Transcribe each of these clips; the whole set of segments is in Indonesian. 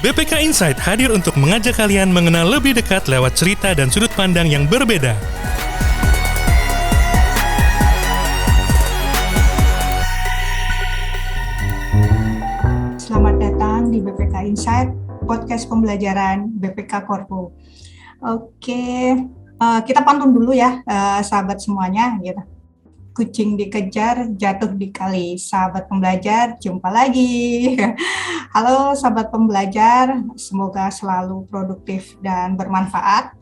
BPK Insight hadir untuk mengajak kalian mengenal lebih dekat lewat cerita dan sudut pandang yang berbeda. Selamat datang di BPK Insight, podcast pembelajaran BPK Korpo. Oke, kita pantun dulu ya, sahabat semuanya. Gitu. Kucing dikejar, jatuh di kali. Sahabat pembelajar, jumpa lagi. Halo sahabat pembelajar, semoga selalu produktif dan bermanfaat.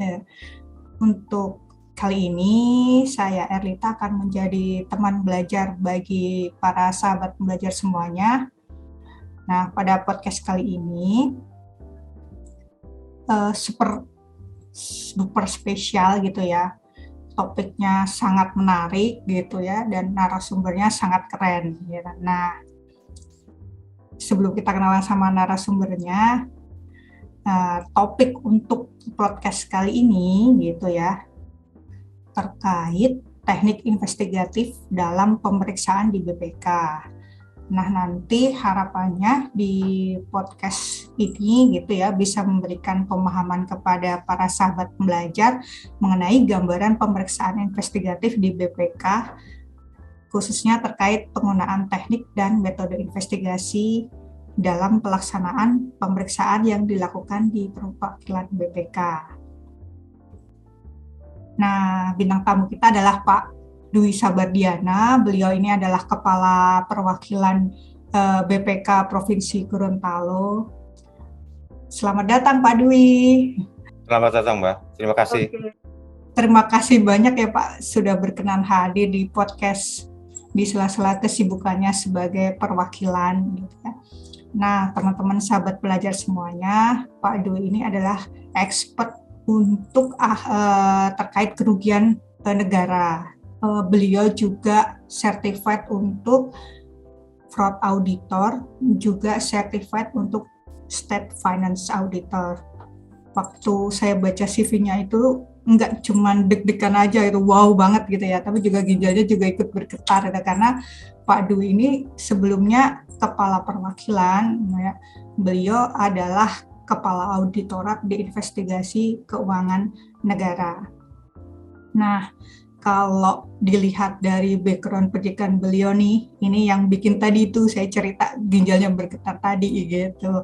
Untuk kali ini, saya Erlita akan menjadi teman belajar bagi para sahabat pembelajar semuanya. Nah, pada podcast kali ini, super spesial gitu ya. Topiknya sangat menarik gitu ya, dan narasumbernya sangat keren. Gitu. Nah, sebelum kita kenalan sama narasumbernya, topik untuk podcast kali ini gitu ya, terkait teknik investigatif dalam pemeriksaan di BPK. Nah, nanti harapannya di podcast ini gitu ya bisa memberikan pemahaman kepada para sahabat pembelajar mengenai gambaran pemeriksaan investigatif di BPK, khususnya terkait penggunaan teknik dan metode investigasi dalam pelaksanaan pemeriksaan yang dilakukan di perwakilan BPK. Nah, bintang tamu kita adalah Pak Dwi Sabardiana. Beliau ini adalah Kepala Perwakilan BPK Provinsi Gorontalo. Selamat datang Pak Dwi. Selamat datang Mbak, terima kasih. Oke. Terima kasih banyak ya Pak sudah berkenan hadir di podcast di sela-sela kesibukannya sebagai perwakilan. Gitu ya. Nah, teman-teman sahabat belajar semuanya, Pak Dwi ini adalah expert untuk terkait kerugian negara. Beliau juga certified untuk fraud auditor, juga certified untuk state finance auditor. Waktu saya baca CV-nya itu nggak cuma deg-degan aja, itu wow banget gitu ya, tapi juga ginjalnya juga ikut bergetar ya, karena Pak Dwi ini sebelumnya kepala perwakilan, ya, beliau adalah kepala auditorat di investigasi keuangan negara. Nah, kalau dilihat dari background pendidikan beliau nih, ini yang bikin tadi itu saya cerita ginjalnya bergetar tadi gitu.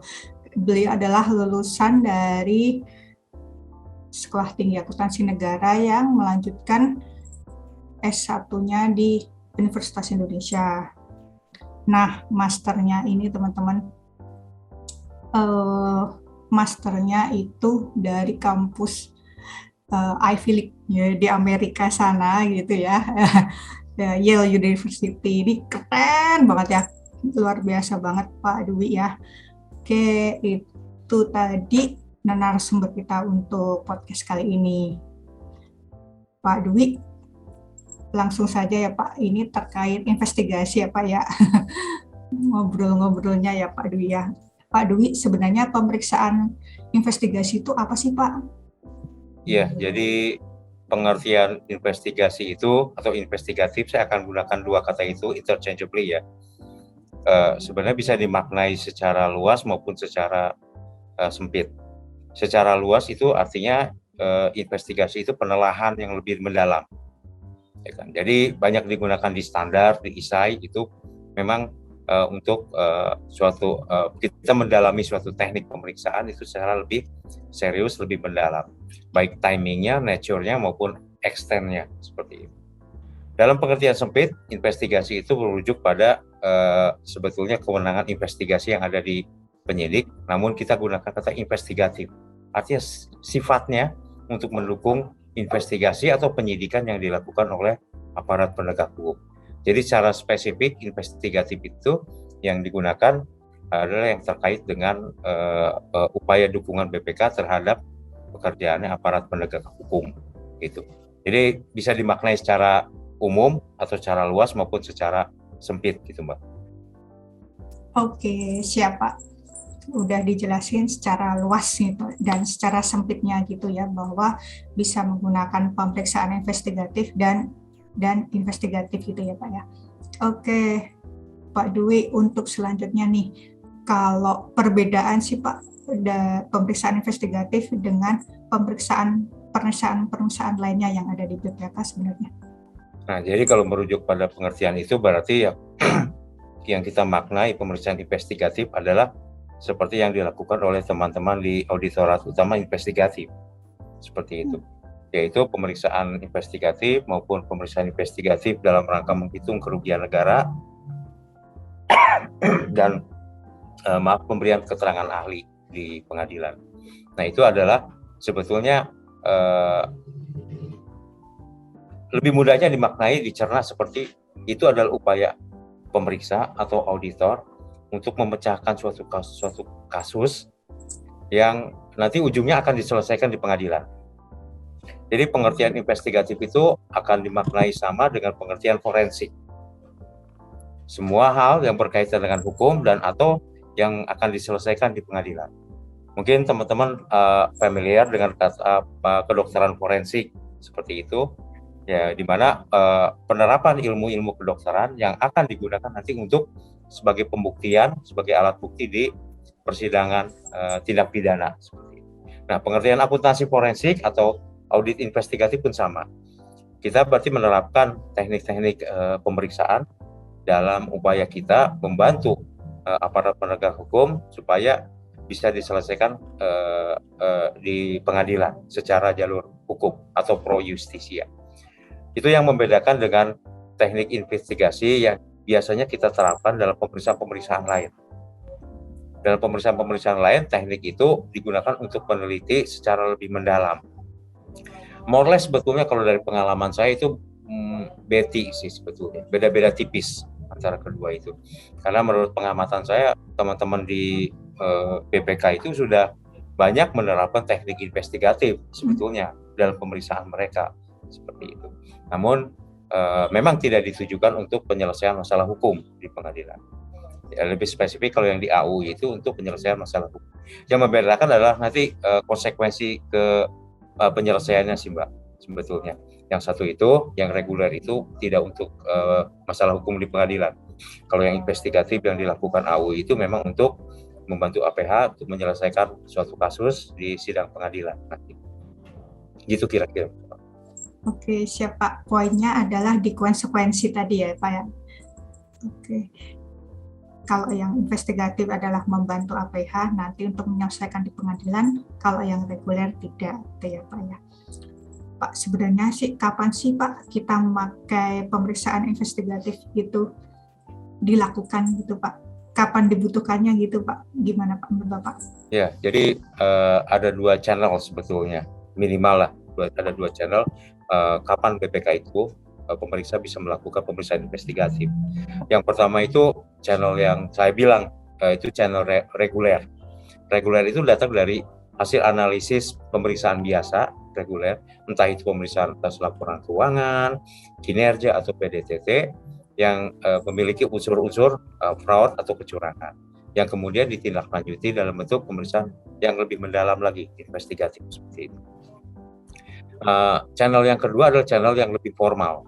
Beliau adalah lulusan dari Sekolah Tinggi Akuntansi Negara yang melanjutkan S1-nya di Universitas Indonesia. Nah, masternya ini teman-teman, masternya itu dari kampus Ivy League ya, di Amerika sana gitu ya. Yale University. Ini keren banget ya, luar biasa banget Pak Dwi ya. Oke, itu tadi narasumber kita untuk podcast kali ini. Pak Dwi, langsung saja ya Pak, ini terkait investigasi ya Pak ya. Ngobrol-ngobrolnya ya Pak Dwi ya. Pak Dwi, sebenarnya pemeriksaan investigasi itu apa sih Pak? Iya, jadi pengertian investigasi itu atau investigatif, saya akan gunakan dua kata itu interchangeably ya. Sebenarnya bisa dimaknai secara luas maupun secara sempit. Secara luas itu artinya investigasi itu penelaahan yang lebih mendalam. Ya kan? Jadi banyak digunakan di standar, di ISAI itu memang untuk kita mendalami suatu teknik pemeriksaan itu secara lebih serius, lebih mendalam, baik timingnya, nature-nya maupun extent-nya seperti itu. Dalam pengertian sempit, investigasi itu merujuk pada sebetulnya kewenangan investigasi yang ada di penyidik, namun kita gunakan kata investigatif, artinya sifatnya untuk mendukung investigasi atau penyidikan yang dilakukan oleh aparat penegak hukum. Jadi secara spesifik investigatif itu yang digunakan adalah yang terkait dengan upaya dukungan BPK terhadap pekerjaannya aparat penegak hukum gitu. Jadi bisa dimaknai secara umum atau secara luas maupun secara sempit gitu Mbak. Oke, siap Pak. Udah dijelasin secara luas gitu dan secara sempitnya gitu ya, bahwa bisa menggunakan pemeriksaan investigatif dan investigatif gitu ya Pak ya. Oke, Pak Dwi, untuk selanjutnya nih, kalau perbedaan sih Pak, pemeriksaan investigatif dengan perusahaan lainnya yang ada di BPK sebenarnya. Nah, jadi kalau merujuk pada pengertian itu berarti ya yang kita maknai pemeriksaan investigatif adalah seperti yang dilakukan oleh teman-teman di Auditorat Utama Investigatif. Seperti itu. Yaitu pemeriksaan investigatif maupun pemeriksaan investigatif dalam rangka menghitung kerugian negara dan pemberian keterangan ahli di pengadilan. Nah, itu adalah sebetulnya lebih mudahnya dimaknai, dicerna seperti itu adalah upaya pemeriksa atau auditor untuk memecahkan suatu kasus yang nanti ujungnya akan diselesaikan di pengadilan. Jadi pengertian investigatif itu akan dimaknai sama dengan pengertian forensik. Semua hal yang berkaitan dengan hukum dan atau yang akan diselesaikan di pengadilan. Mungkin teman-teman familiar dengan kata kedokteran forensik seperti itu, ya, di mana penerapan ilmu-ilmu kedokteran yang akan digunakan nanti untuk sebagai pembuktian, sebagai alat bukti di persidangan tindak pidana seperti itu. Nah, pengertian akuntansi forensik atau audit investigatif pun sama. Kita berarti menerapkan teknik-teknik pemeriksaan dalam upaya kita membantu aparat penegak hukum supaya bisa diselesaikan di pengadilan secara jalur hukum atau pro justisia. Itu yang membedakan dengan teknik investigasi yang biasanya kita terapkan dalam pemeriksaan-pemeriksaan lain. Dalam pemeriksaan-pemeriksaan lain, teknik itu digunakan untuk meneliti secara lebih mendalam. More or less sebetulnya kalau dari pengalaman saya itu beti sih sebetulnya, beda-beda tipis antara kedua itu. Karena menurut pengamatan saya, teman-teman di BPK itu sudah banyak menerapkan teknik investigatif sebetulnya dalam pemeriksaan mereka seperti itu. Namun memang tidak ditujukan untuk penyelesaian masalah hukum di pengadilan. Ya, lebih spesifik kalau yang di AU itu untuk penyelesaian masalah hukum. Yang membedakan adalah nanti konsekuensi ke penyelesaiannya sih Mbak sebetulnya. Yang satu itu, yang reguler itu tidak untuk masalah hukum di pengadilan. Kalau yang investigatif yang dilakukan AU itu memang untuk membantu APH untuk menyelesaikan suatu kasus di sidang pengadilan nanti. Gitu kira-kira. Oke, siap Pak. Poinnya adalah di konsekuensi tadi ya Pak ya. Oke. Kalau yang investigatif adalah membantu APH nanti untuk menyelesaikan di pengadilan, kalau yang reguler tidak, gitu ya Pak ya. Pak, sebenarnya sih kapan sih Pak kita memakai pemeriksaan investigatif itu dilakukan gitu Pak? Kapan dibutuhkannya gitu Pak? Gimana Pak menurut Bapak? Ya, jadi ada dua channel sebetulnya, minimal lah. Ada dua channel kapan BPK itu pemeriksa bisa melakukan pemeriksaan investigatif. Yang pertama itu channel yang saya bilang itu channel reguler. Reguler itu datang dari hasil analisis pemeriksaan biasa reguler, entah itu pemeriksaan atas laporan keuangan, kinerja atau PDTT yang memiliki unsur-unsur fraud atau kecurangan, yang kemudian ditindaklanjuti dalam bentuk pemeriksaan yang lebih mendalam lagi, investigatif seperti itu. Channel yang kedua adalah channel yang lebih formal,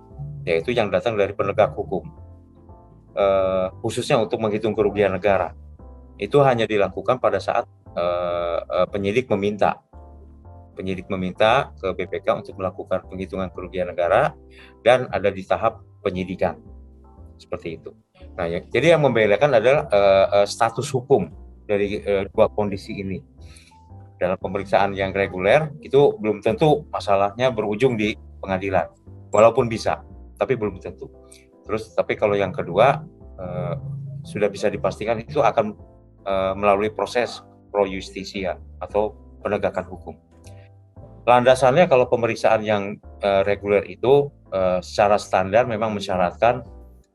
yaitu yang datang dari penegak hukum, khususnya untuk menghitung kerugian negara. Itu hanya dilakukan pada saat penyidik meminta ke BPK untuk melakukan penghitungan kerugian negara dan ada di tahap penyidikan seperti itu. Nah, jadi yang membedakan adalah status hukum dari dua kondisi ini. Dalam pemeriksaan yang reguler itu belum tentu masalahnya berujung di pengadilan, walaupun bisa, tapi belum tentu. Tapi kalau yang kedua sudah bisa dipastikan itu akan melalui proses pro justisia atau penegakan hukum. Landasannya kalau pemeriksaan yang reguler itu secara standar memang mensyaratkan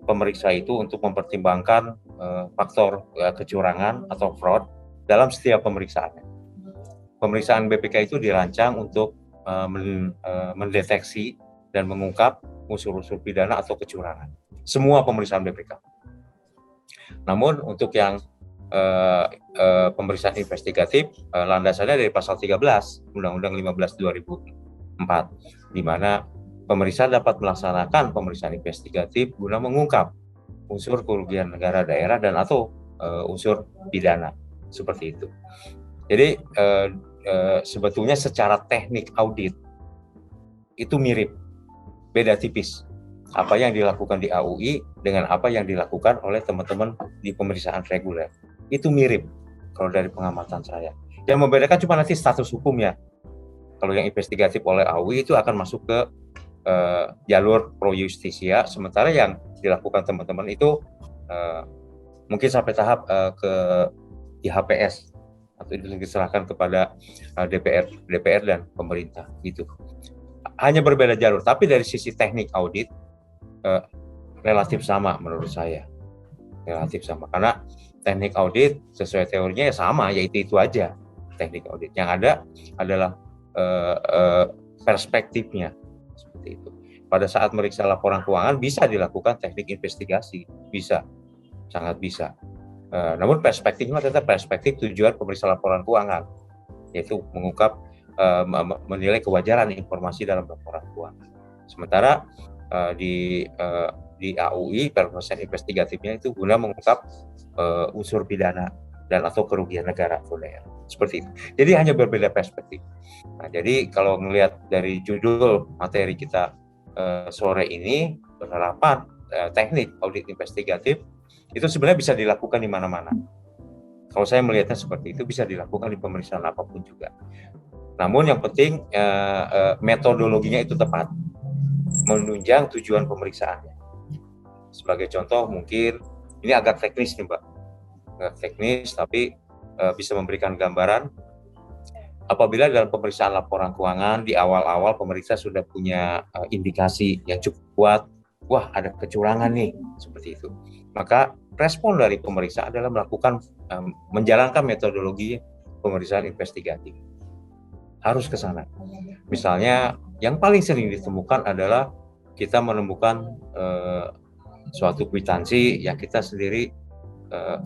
pemeriksa itu untuk mempertimbangkan faktor kecurangan atau fraud dalam setiap pemeriksaannya. Pemeriksaan BPK itu dirancang untuk mendeteksi dan mengungkap unsur-unsur pidana atau kecurangan. Semua pemeriksaan BPK. Namun untuk yang pemeriksaan investigatif landasannya dari pasal 13 Undang-Undang 15/2004, di mana pemeriksa dapat melaksanakan pemeriksaan investigatif guna mengungkap unsur kerugian negara, daerah dan atau unsur pidana seperti itu. Jadi sebetulnya secara teknik audit itu mirip, beda tipis apa yang dilakukan di AUI dengan apa yang dilakukan oleh teman-teman di pemeriksaan reguler. Itu mirip kalau dari pengamatan saya. Yang membedakan cuma nanti status hukumnya. Kalau yang investigatif oleh AUI itu akan masuk ke jalur pro justisia, sementara yang dilakukan teman-teman itu mungkin sampai tahap ke IHPS atau itu diserahkan kepada DPR dan pemerintah gitu. Hanya berbeda jalur, tapi dari sisi teknik audit relatif sama menurut saya, relatif sama, karena teknik audit sesuai teorinya ya sama, yaitu itu aja teknik audit. Yang ada adalah perspektifnya seperti itu. Pada saat meriksa laporan keuangan bisa dilakukan teknik investigasi, bisa, sangat bisa. Namun perspektifnya tetap perspektif tujuan pemeriksa laporan keuangan, yaitu mengungkap, menilai kewajaran informasi dalam laporan keuangan. Sementara di AUI perproses investigatifnya itu guna mengungkap unsur pidana dan atau kerugian negara atau daerah, seperti itu. Jadi hanya berbeda perspektif. Nah, jadi kalau melihat dari judul materi kita sore ini, penerapan teknik audit investigatif itu sebenarnya bisa dilakukan di mana-mana. Kalau saya melihatnya seperti itu, bisa dilakukan di pemeriksaan apapun juga. Namun yang penting metodologinya itu tepat, menunjang tujuan pemeriksaannya. Sebagai contoh mungkin ini agak teknis nih Mbak, agak teknis tapi bisa memberikan gambaran. Apabila dalam pemeriksaan laporan keuangan di awal-awal pemeriksa sudah punya indikasi yang cukup kuat, wah ada kecurangan nih, seperti itu. Maka respon dari pemeriksa adalah melakukan menjalankan metodologi pemeriksaan investigatif. Harus ke sana. Misalnya yang paling sering ditemukan adalah kita menemukan suatu kwitansi yang kita sendiri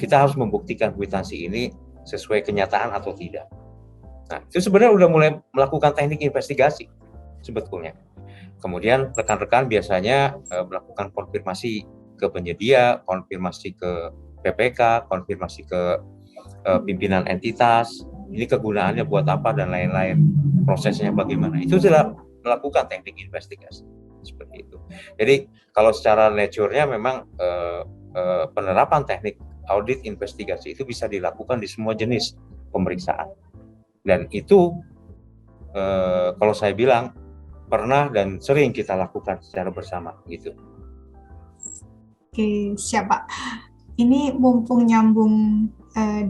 kita harus membuktikan kwitansi ini sesuai kenyataan atau tidak. Nah, itu sebenarnya udah mulai melakukan teknik investigasi sebetulnya. Kemudian rekan-rekan biasanya melakukan konfirmasi ke penyedia, konfirmasi ke PPK, konfirmasi ke pimpinan entitas, ini kegunaannya buat apa dan lain-lain, prosesnya bagaimana. Itu sudah melakukan teknik investigasi seperti itu. Jadi kalau secara nature-nya memang penerapan teknik audit investigasi itu bisa dilakukan di semua jenis pemeriksaan. Dan itu kalau saya bilang pernah dan sering kita lakukan secara bersama gitu. Oke, siapa? Ini mumpung nyambung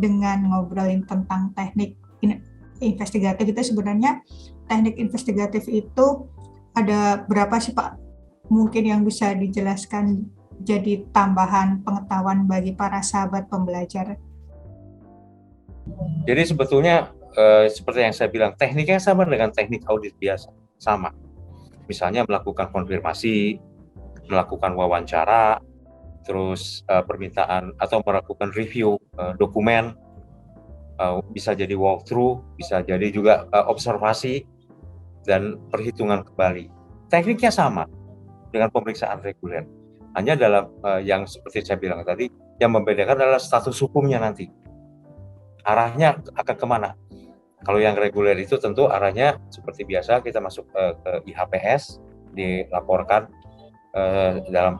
dengan ngobrolin tentang teknik investigatif, itu sebenarnya teknik investigatif itu ada berapa sih Pak? Mungkin yang bisa dijelaskan jadi tambahan pengetahuan bagi para sahabat pembelajar. Jadi sebetulnya seperti yang saya bilang, tekniknya sama dengan teknik audit biasa, sama. Misalnya melakukan konfirmasi, melakukan wawancara, terus permintaan atau melakukan review dokumen, bisa jadi walkthrough, bisa jadi juga observasi dan perhitungan kembali. Tekniknya sama dengan pemeriksaan reguler. Hanya dalam yang seperti saya bilang tadi, yang membedakan adalah status hukumnya nanti. Arahnya akan kemana? Kalau yang reguler itu tentu arahnya seperti biasa, kita masuk ke IHPS, dilaporkan dalam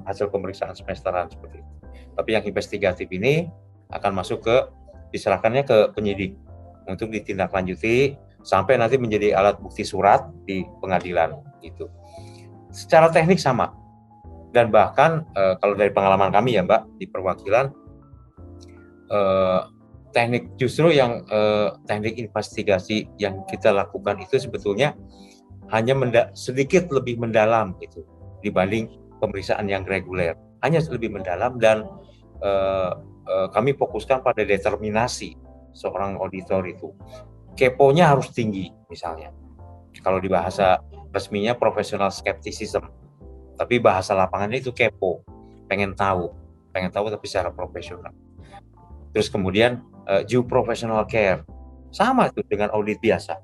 hasil pemeriksaan semesteran seperti itu. Tapi yang investigatif ini akan masuk diserahkannya ke penyidik untuk ditindaklanjuti sampai nanti menjadi alat bukti surat di pengadilan gitu. Secara teknik sama, dan bahkan kalau dari pengalaman kami ya Mbak di perwakilan, teknik justru yang teknik investigasi yang kita lakukan itu sebetulnya hanya sedikit lebih mendalam gitu dibanding pemeriksaan yang reguler, hanya lebih mendalam dan kami fokuskan pada determinasi seorang auditor itu. Keponya harus tinggi misalnya. Kalau di bahasa resminya professional skepticism, tapi bahasa lapangannya itu kepo, pengen tahu tapi secara profesional. Terus kemudian due professional care, sama itu dengan audit biasa.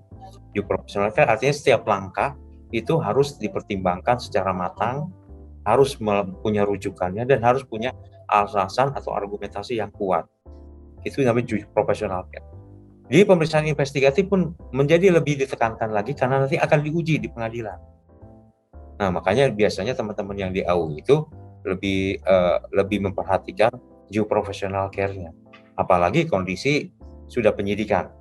Due professional care artinya setiap langkah itu harus dipertimbangkan secara matang, harus punya rujukannya dan harus punya alasan atau argumentasi yang kuat. Itu namanya professional care. Di pemeriksaan investigatif pun menjadi lebih ditekankan lagi karena nanti akan diuji di pengadilan. Nah, makanya biasanya teman-teman yang di AU itu lebih memperhatikan professional care-nya. Apalagi kondisi sudah penyidikan,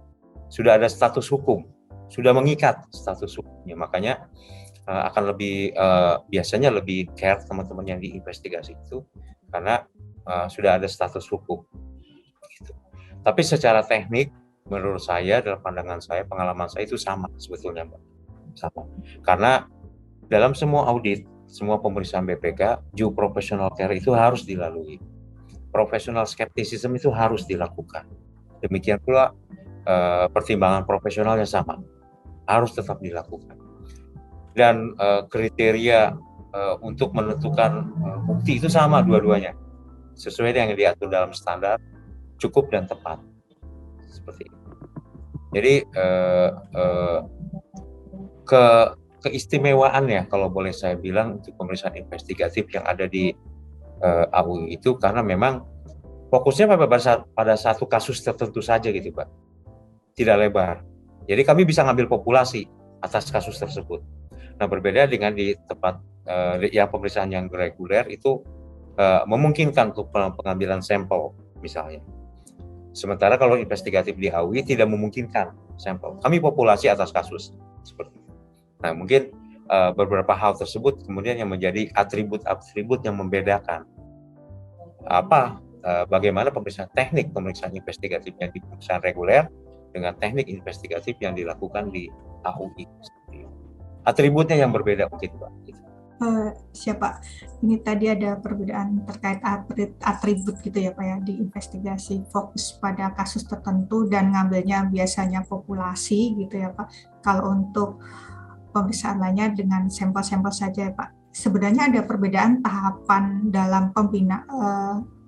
sudah ada status hukum, sudah mengikat status hukumnya. Makanya akan biasanya lebih care teman-teman yang diinvestigasi itu karena sudah ada status hukum. Gitu. Tapi secara teknik, menurut saya, dalam pandangan saya, pengalaman saya itu sama sebetulnya, Mbak. Sama. Karena dalam semua audit, semua pemeriksaan BPK, due professional care itu harus dilalui. Professional skepticism itu harus dilakukan. Demikian pula pertimbangan profesionalnya sama, harus tetap dilakukan. Dan kriteria untuk menentukan bukti itu sama dua-duanya, sesuai dengan yang diatur dalam standar, cukup dan tepat. Seperti itu. Jadi keistimewaan ya, kalau boleh saya bilang, untuk pemeriksaan investigatif yang ada di AU itu karena memang fokusnya pada satu kasus tertentu saja gitu, Pak. Tidak lebar. Jadi kami bisa ngambil populasi atas kasus tersebut. Nah, berbeda dengan di tempat yang pemeriksaan yang reguler itu memungkinkan untuk pengambilan sampel misalnya. Sementara kalau investigatif di AUI tidak memungkinkan sampel. Kami populasi atas kasus seperti itu. Nah, mungkin beberapa hal tersebut kemudian yang menjadi atribut-atribut yang membedakan bagaimana teknik pemeriksaan investigatif yang di pemeriksaan reguler dengan teknik investigatif yang dilakukan di AUI. Atributnya yang berbeda mungkin, Pak. Siapa? Ini tadi ada perbedaan terkait atribut gitu ya Pak ya, di investigasi fokus pada kasus tertentu dan ngambilnya biasanya populasi gitu ya Pak. Kalau untuk pemeriksaan lainnya dengan sampel-sampel saja ya Pak. Sebenarnya ada perbedaan tahapan dalam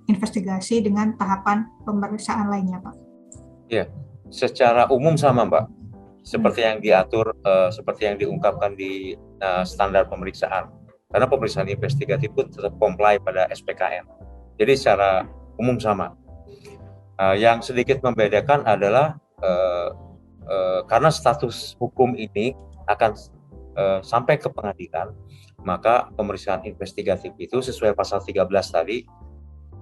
investigasi dengan tahapan pemeriksaan lainnya Pak. Ya, secara umum sama Mbak. Seperti yang diatur, seperti yang diungkapkan di standar pemeriksaan. Karena pemeriksaan investigatif pun tetap comply pada SPKN. Jadi secara umum sama. Yang sedikit membedakan adalah karena status hukum ini akan sampai ke pengadilan, maka pemeriksaan investigatif itu sesuai pasal 13 tadi,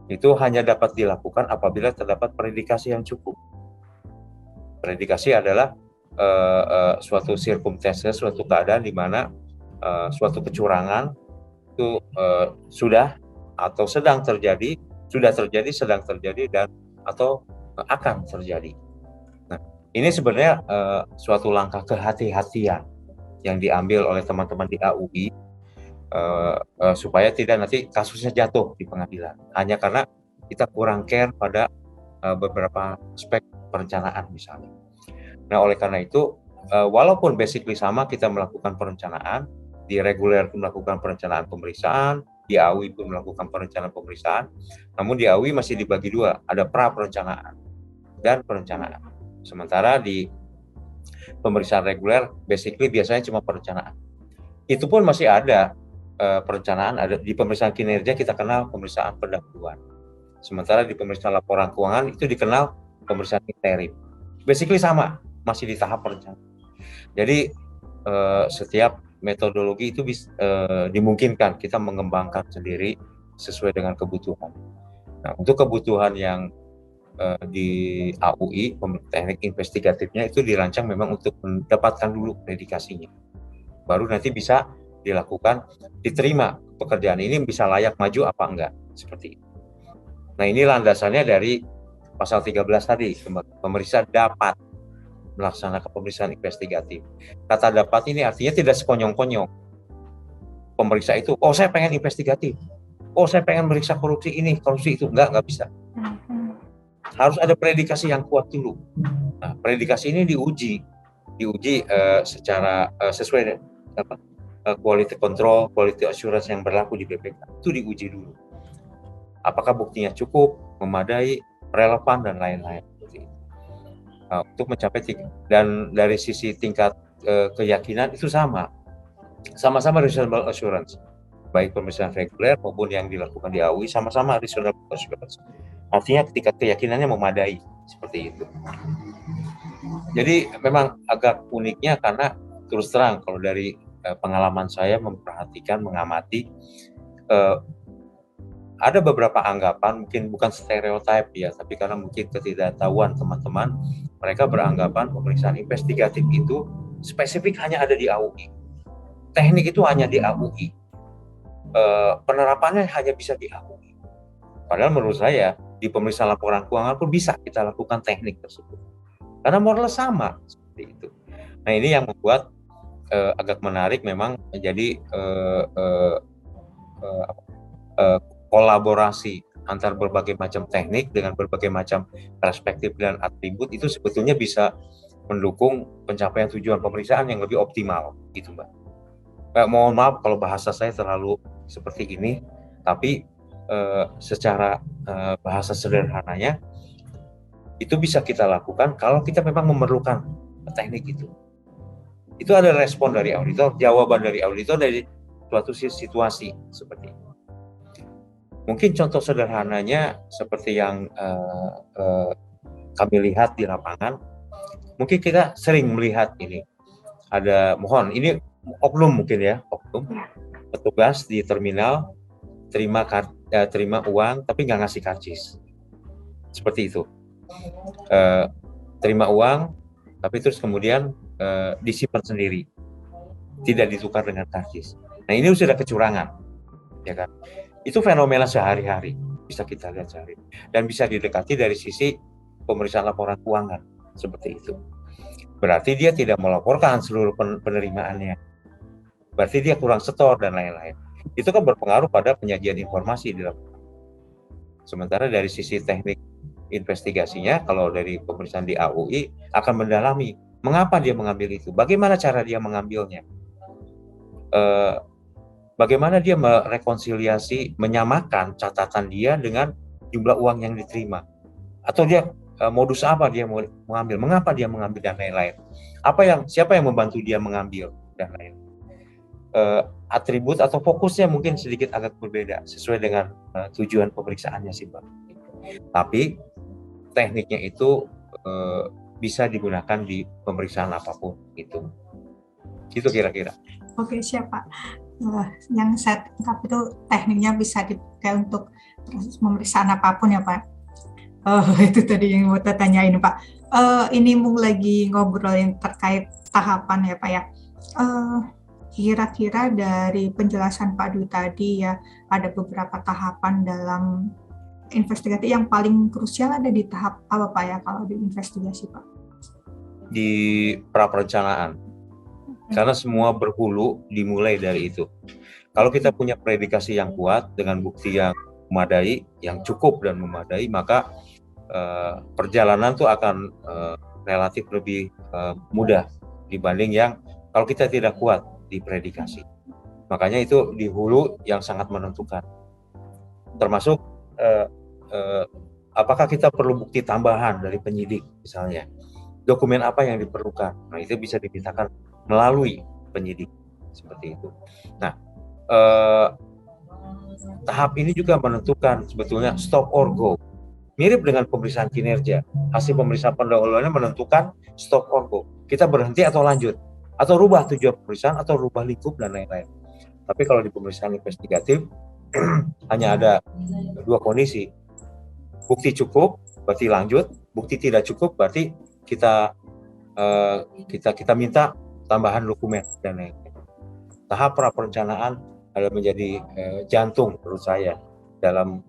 itu hanya dapat dilakukan apabila terdapat predikasi yang cukup. Predikasi adalah suatu circumstances, suatu keadaan di mana suatu kecurangan itu sudah atau sedang terjadi, sedang terjadi dan atau akan terjadi. Nah, ini sebenarnya suatu langkah kehati-hatian yang diambil oleh teman-teman di AUI supaya tidak nanti kasusnya jatuh di pengadilan hanya karena kita kurang care pada beberapa aspek perencanaan misalnya. Nah, oleh karena itu, walaupun basically sama, kita melakukan perencanaan, di reguler pun melakukan perencanaan pemeriksaan, di AUI pun melakukan perencanaan pemeriksaan, namun di AUI masih dibagi dua, ada pra-perencanaan dan perencanaan. Sementara di pemeriksaan reguler, basically biasanya cuma perencanaan. Itu pun masih ada perencanaan, ada di pemeriksaan kinerja kita kenal pemeriksaan pendahuluan. Sementara di pemeriksaan laporan keuangan itu dikenal pemeriksaan interim. Basically sama, masih di tahap perencanaan. Jadi setiap metodologi itu dimungkinkan kita mengembangkan sendiri sesuai dengan kebutuhan. Nah, untuk kebutuhan yang di AUI, teknik investigatifnya itu dirancang memang untuk mendapatkan dulu predikasinya. Baru nanti bisa dilakukan, diterima pekerjaan ini bisa layak maju apa enggak, seperti itu. Nah, ini landasannya dari pasal 13 tadi, pemeriksa dapat melaksanakan pemeriksaan investigatif. Kata dapat ini artinya tidak sekonyong-konyong. Pemeriksa itu, oh saya pengen investigatif, oh saya pengen meriksa korupsi ini, korupsi itu, enggak bisa. Harus ada predikasi yang kuat dulu. Nah, predikasi ini diuji secara sesuai quality control, quality assurance yang berlaku di BPK. Itu diuji dulu. Apakah buktinya cukup, memadai, relevan dan lain-lain. Untuk mencapai dan dari sisi tingkat keyakinan itu sama-sama reasonable assurance. baik pemeriksaan reguler maupun yang dilakukan di AUI sama-sama reasonable assurance. Artinya ketika keyakinannya memadai, seperti itu. Jadi memang agak uniknya karena terus terang kalau dari pengalaman saya memperhatikan, mengamati, ada beberapa anggapan, mungkin bukan stereotip ya, tapi karena mungkin ketidaktahuan teman-teman, mereka beranggapan pemeriksaan investigatif itu spesifik hanya ada di AUI. Teknik itu hanya di AUI. Penerapannya hanya bisa di AUI. Padahal menurut saya, di pemeriksaan laporan keuangan pun bisa kita lakukan teknik tersebut. Karena modalnya sama, seperti itu. Nah ini yang membuat agak menarik memang menjadi kolaborasi antar berbagai macam teknik dengan berbagai macam perspektif dan atribut itu sebetulnya bisa mendukung pencapaian tujuan pemeriksaan yang lebih optimal, gitu Mbak. Mohon maaf kalau bahasa saya terlalu seperti ini, tapi secara bahasa sederhananya itu bisa kita lakukan kalau kita memang memerlukan teknik itu. Itu ada respon dari auditor, jawaban dari auditor dari suatu situasi seperti itu. Mungkin contoh sederhananya seperti yang kami lihat di lapangan, mungkin kita sering melihat ini, mohon ini oknum mungkin ya, oknum petugas di terminal terima uang tapi nggak ngasih karcis, seperti itu. Terima uang tapi terus kemudian disimpan sendiri, tidak ditukar dengan karcis. Nah ini sudah kecurangan, ya kan? Itu fenomena sehari-hari, bisa kita lihat sehari, dan bisa didekati dari sisi pemeriksaan laporan keuangan, seperti itu. Berarti dia tidak melaporkan seluruh penerimaannya, berarti dia kurang setor dan lain-lain. Itu kan berpengaruh pada penyajian informasi di lapangan. Sementara dari sisi teknik investigasinya, kalau dari pemeriksaan di AUI akan mendalami mengapa dia mengambil itu, bagaimana cara dia mengambilnya, bagaimana dia merekonsiliasi, menyamakan catatan dia dengan jumlah uang yang diterima, atau dia modus apa dia mau mengambil, mengapa dia mengambil dan lain-lain, siapa yang membantu dia mengambil dan lain-lain. Atribut atau fokusnya mungkin sedikit agak berbeda sesuai dengan tujuan pemeriksaannya sih Pak. Tapi tekniknya itu bisa digunakan di pemeriksaan apapun itu kira-kira. Oke, siap Pak. Yang saya tangkap itu tekniknya bisa dipakai untuk proses pemeriksaan apapun ya Pak. Itu tadi yang mau tanyain Pak. Ini mau lagi ngobrolin terkait tahapan ya Pak ya. Kira-kira dari penjelasan Pak Dwi tadi ya, ada beberapa tahapan dalam investigasi yang paling krusial ada di tahap apa Pak ya kalau di investigasi Pak? Di pra-perencanaan. Karena semua berhulu dimulai dari itu. Kalau kita punya predikasi yang kuat dengan bukti yang memadai, yang cukup dan memadai, maka perjalanan itu akan relatif lebih mudah dibanding yang kalau kita tidak kuat di predikasi. Makanya itu di hulu yang sangat menentukan. Termasuk apakah kita perlu bukti tambahan dari penyidik misalnya. Dokumen apa yang diperlukan. Nah, itu bisa dimintakan melalui penyidik, seperti itu. Nah, tahap ini juga menentukan sebetulnya stop or go. Mirip dengan pemeriksaan kinerja. Hasil pemeriksaan pendahuluannya menentukan stop or go. Kita berhenti atau lanjut, atau rubah tujuan pemeriksaan, atau rubah lingkup dan lain-lain. Tapi kalau di pemeriksaan investigatif hanya ada dua kondisi. Bukti cukup, berarti lanjut. Bukti tidak cukup, berarti kita minta tambahan dokumen dan lain-lain. Tahap pra-perencanaan adalah menjadi jantung menurut saya dalam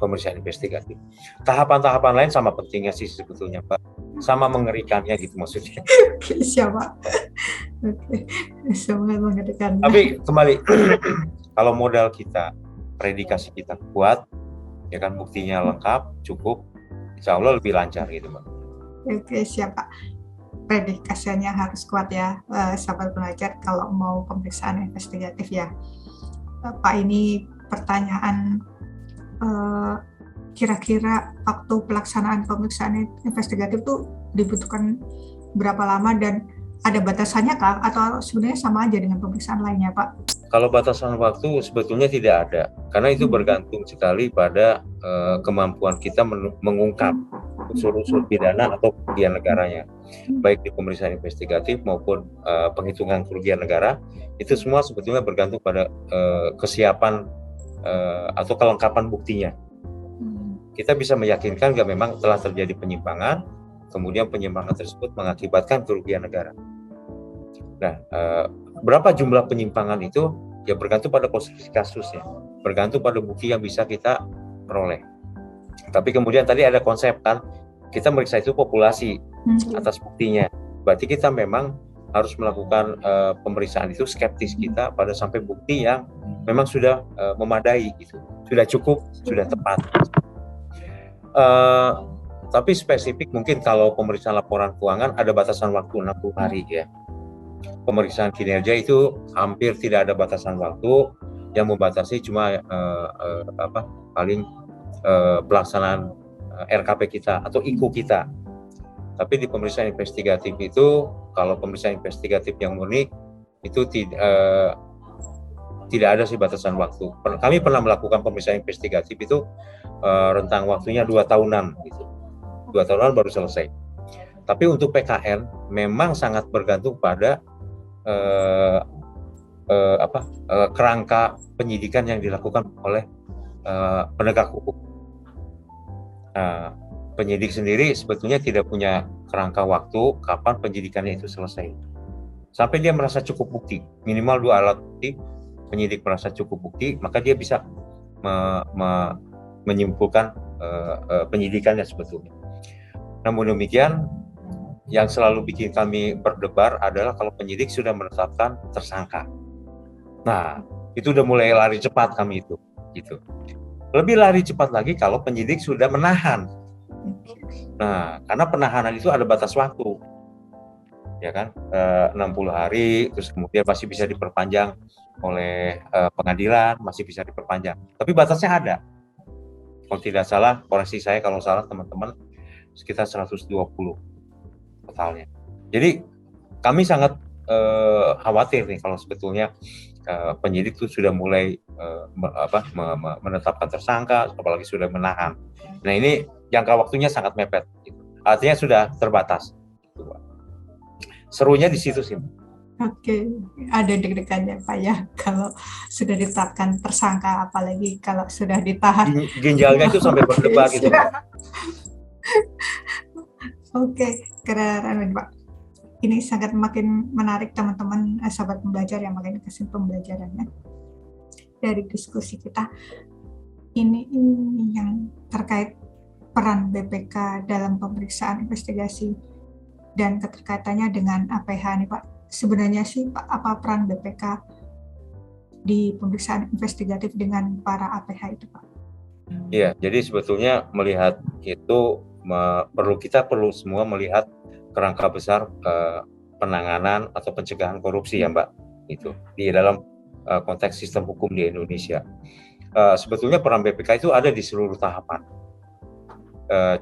pemeriksaan investigatif. Tahapan-tahapan lain sama pentingnya sih sebetulnya Pak, sama mengerikannya gitu maksudnya. Oke, siapa? Oke, sama mengerikan. Tapi kembali, kalau modal kita, predikasi kita kuat, ya kan buktinya lengkap, cukup, insya Allah lebih lancar gitu Pak. Oke, siap Pak. Predikasinya harus kuat ya, sahabat belajar kalau mau pemeriksaan investigatif ya. Pak, ini pertanyaan, kira-kira waktu pelaksanaan pemeriksaan investigatif itu dibutuhkan berapa lama dan ada batasannya Kak atau sebenarnya sama aja dengan pemeriksaan lainnya Pak? Kalau batasan waktu sebetulnya tidak ada, karena itu bergantung sekali pada kemampuan kita mengungkap unsur-unsur pidana atau kerugian negaranya, baik di pemeriksaan investigatif maupun penghitungan kerugian negara. Itu semua sebetulnya bergantung pada kesiapan atau kelengkapan buktinya. Kita bisa meyakinkan nggak memang telah terjadi penyimpangan, kemudian penyimpangan tersebut mengakibatkan kerugian negara. Nah, berapa jumlah penyimpangan itu ya bergantung pada konstruksi kasusnya, bergantung pada bukti yang bisa kita peroleh. Tapi kemudian tadi ada konsep kan, kita meriksa itu populasi atas buktinya. Berarti kita memang harus melakukan pemeriksaan itu skeptis kita pada sampai bukti yang memang sudah memadai gitu, sudah cukup, sudah tepat. Tapi spesifik mungkin kalau pemeriksaan laporan keuangan ada batasan waktu 60 hari ya. Pemeriksaan kinerja itu hampir tidak ada batasan waktu, yang membatasi cuma paling pelaksanaan RKP kita atau IKU kita. Tapi di pemeriksaan investigatif itu, kalau pemeriksaan investigatif yang murni itu tidak ada sih batasan waktu. Kami pernah melakukan pemeriksaan investigatif itu rentang waktunya 2 tahunan gitu. 2 tahunan baru selesai. Tapi untuk PKN memang sangat bergantung pada kerangka penyidikan yang dilakukan oleh penegak hukum. Penyidik sendiri sebetulnya tidak punya kerangka waktu kapan penyidikannya itu selesai. Sampai dia merasa cukup bukti, minimal 2 alat bukti, penyidik merasa cukup bukti, maka dia bisa menyimpulkan penyidikannya sebetulnya. Namun demikian, yang selalu bikin kami berdebar adalah kalau penyidik sudah menetapkan tersangka. Nah, itu udah mulai lari cepat kami itu, gitu. Lebih lari cepat lagi kalau penyidik sudah menahan. Nah, karena penahanan itu ada batas waktu, ya kan, 60 hari, terus kemudian masih bisa diperpanjang oleh pengadilan, masih bisa diperpanjang. Tapi batasnya ada. Kalau tidak salah, koreksi saya kalau salah teman-teman, sekitar 120 totalnya. Jadi kami sangat khawatir nih kalau sebetulnya penyidik itu sudah mulai menetapkan tersangka, apalagi sudah menahan. Nah ini jangka waktunya sangat mepet, gitu. Artinya sudah terbatas. Serunya di situ sih. Oke, ada deg-degannya Pak ya kalau sudah ditetapkan tersangka, apalagi kalau sudah ditahan. Ginjalnya itu sampai berdebar gitu. Oke, keren Pak. Ini sangat makin menarik teman-teman sahabat pembelajar yang makin kesini pembelajarannya dari diskusi kita. Ini yang terkait peran BPK dalam pemeriksaan investigasi dan keterkaitannya dengan APH nih Pak. Sebenarnya sih Pak, apa peran BPK di pemeriksaan investigatif dengan para APH itu Pak? Iya, jadi sebetulnya melihat itu kita perlu semua melihat kerangka besar penanganan atau pencegahan korupsi ya Mbak, itu di dalam konteks sistem hukum di Indonesia. Sebetulnya peran BPK itu ada di seluruh tahapan.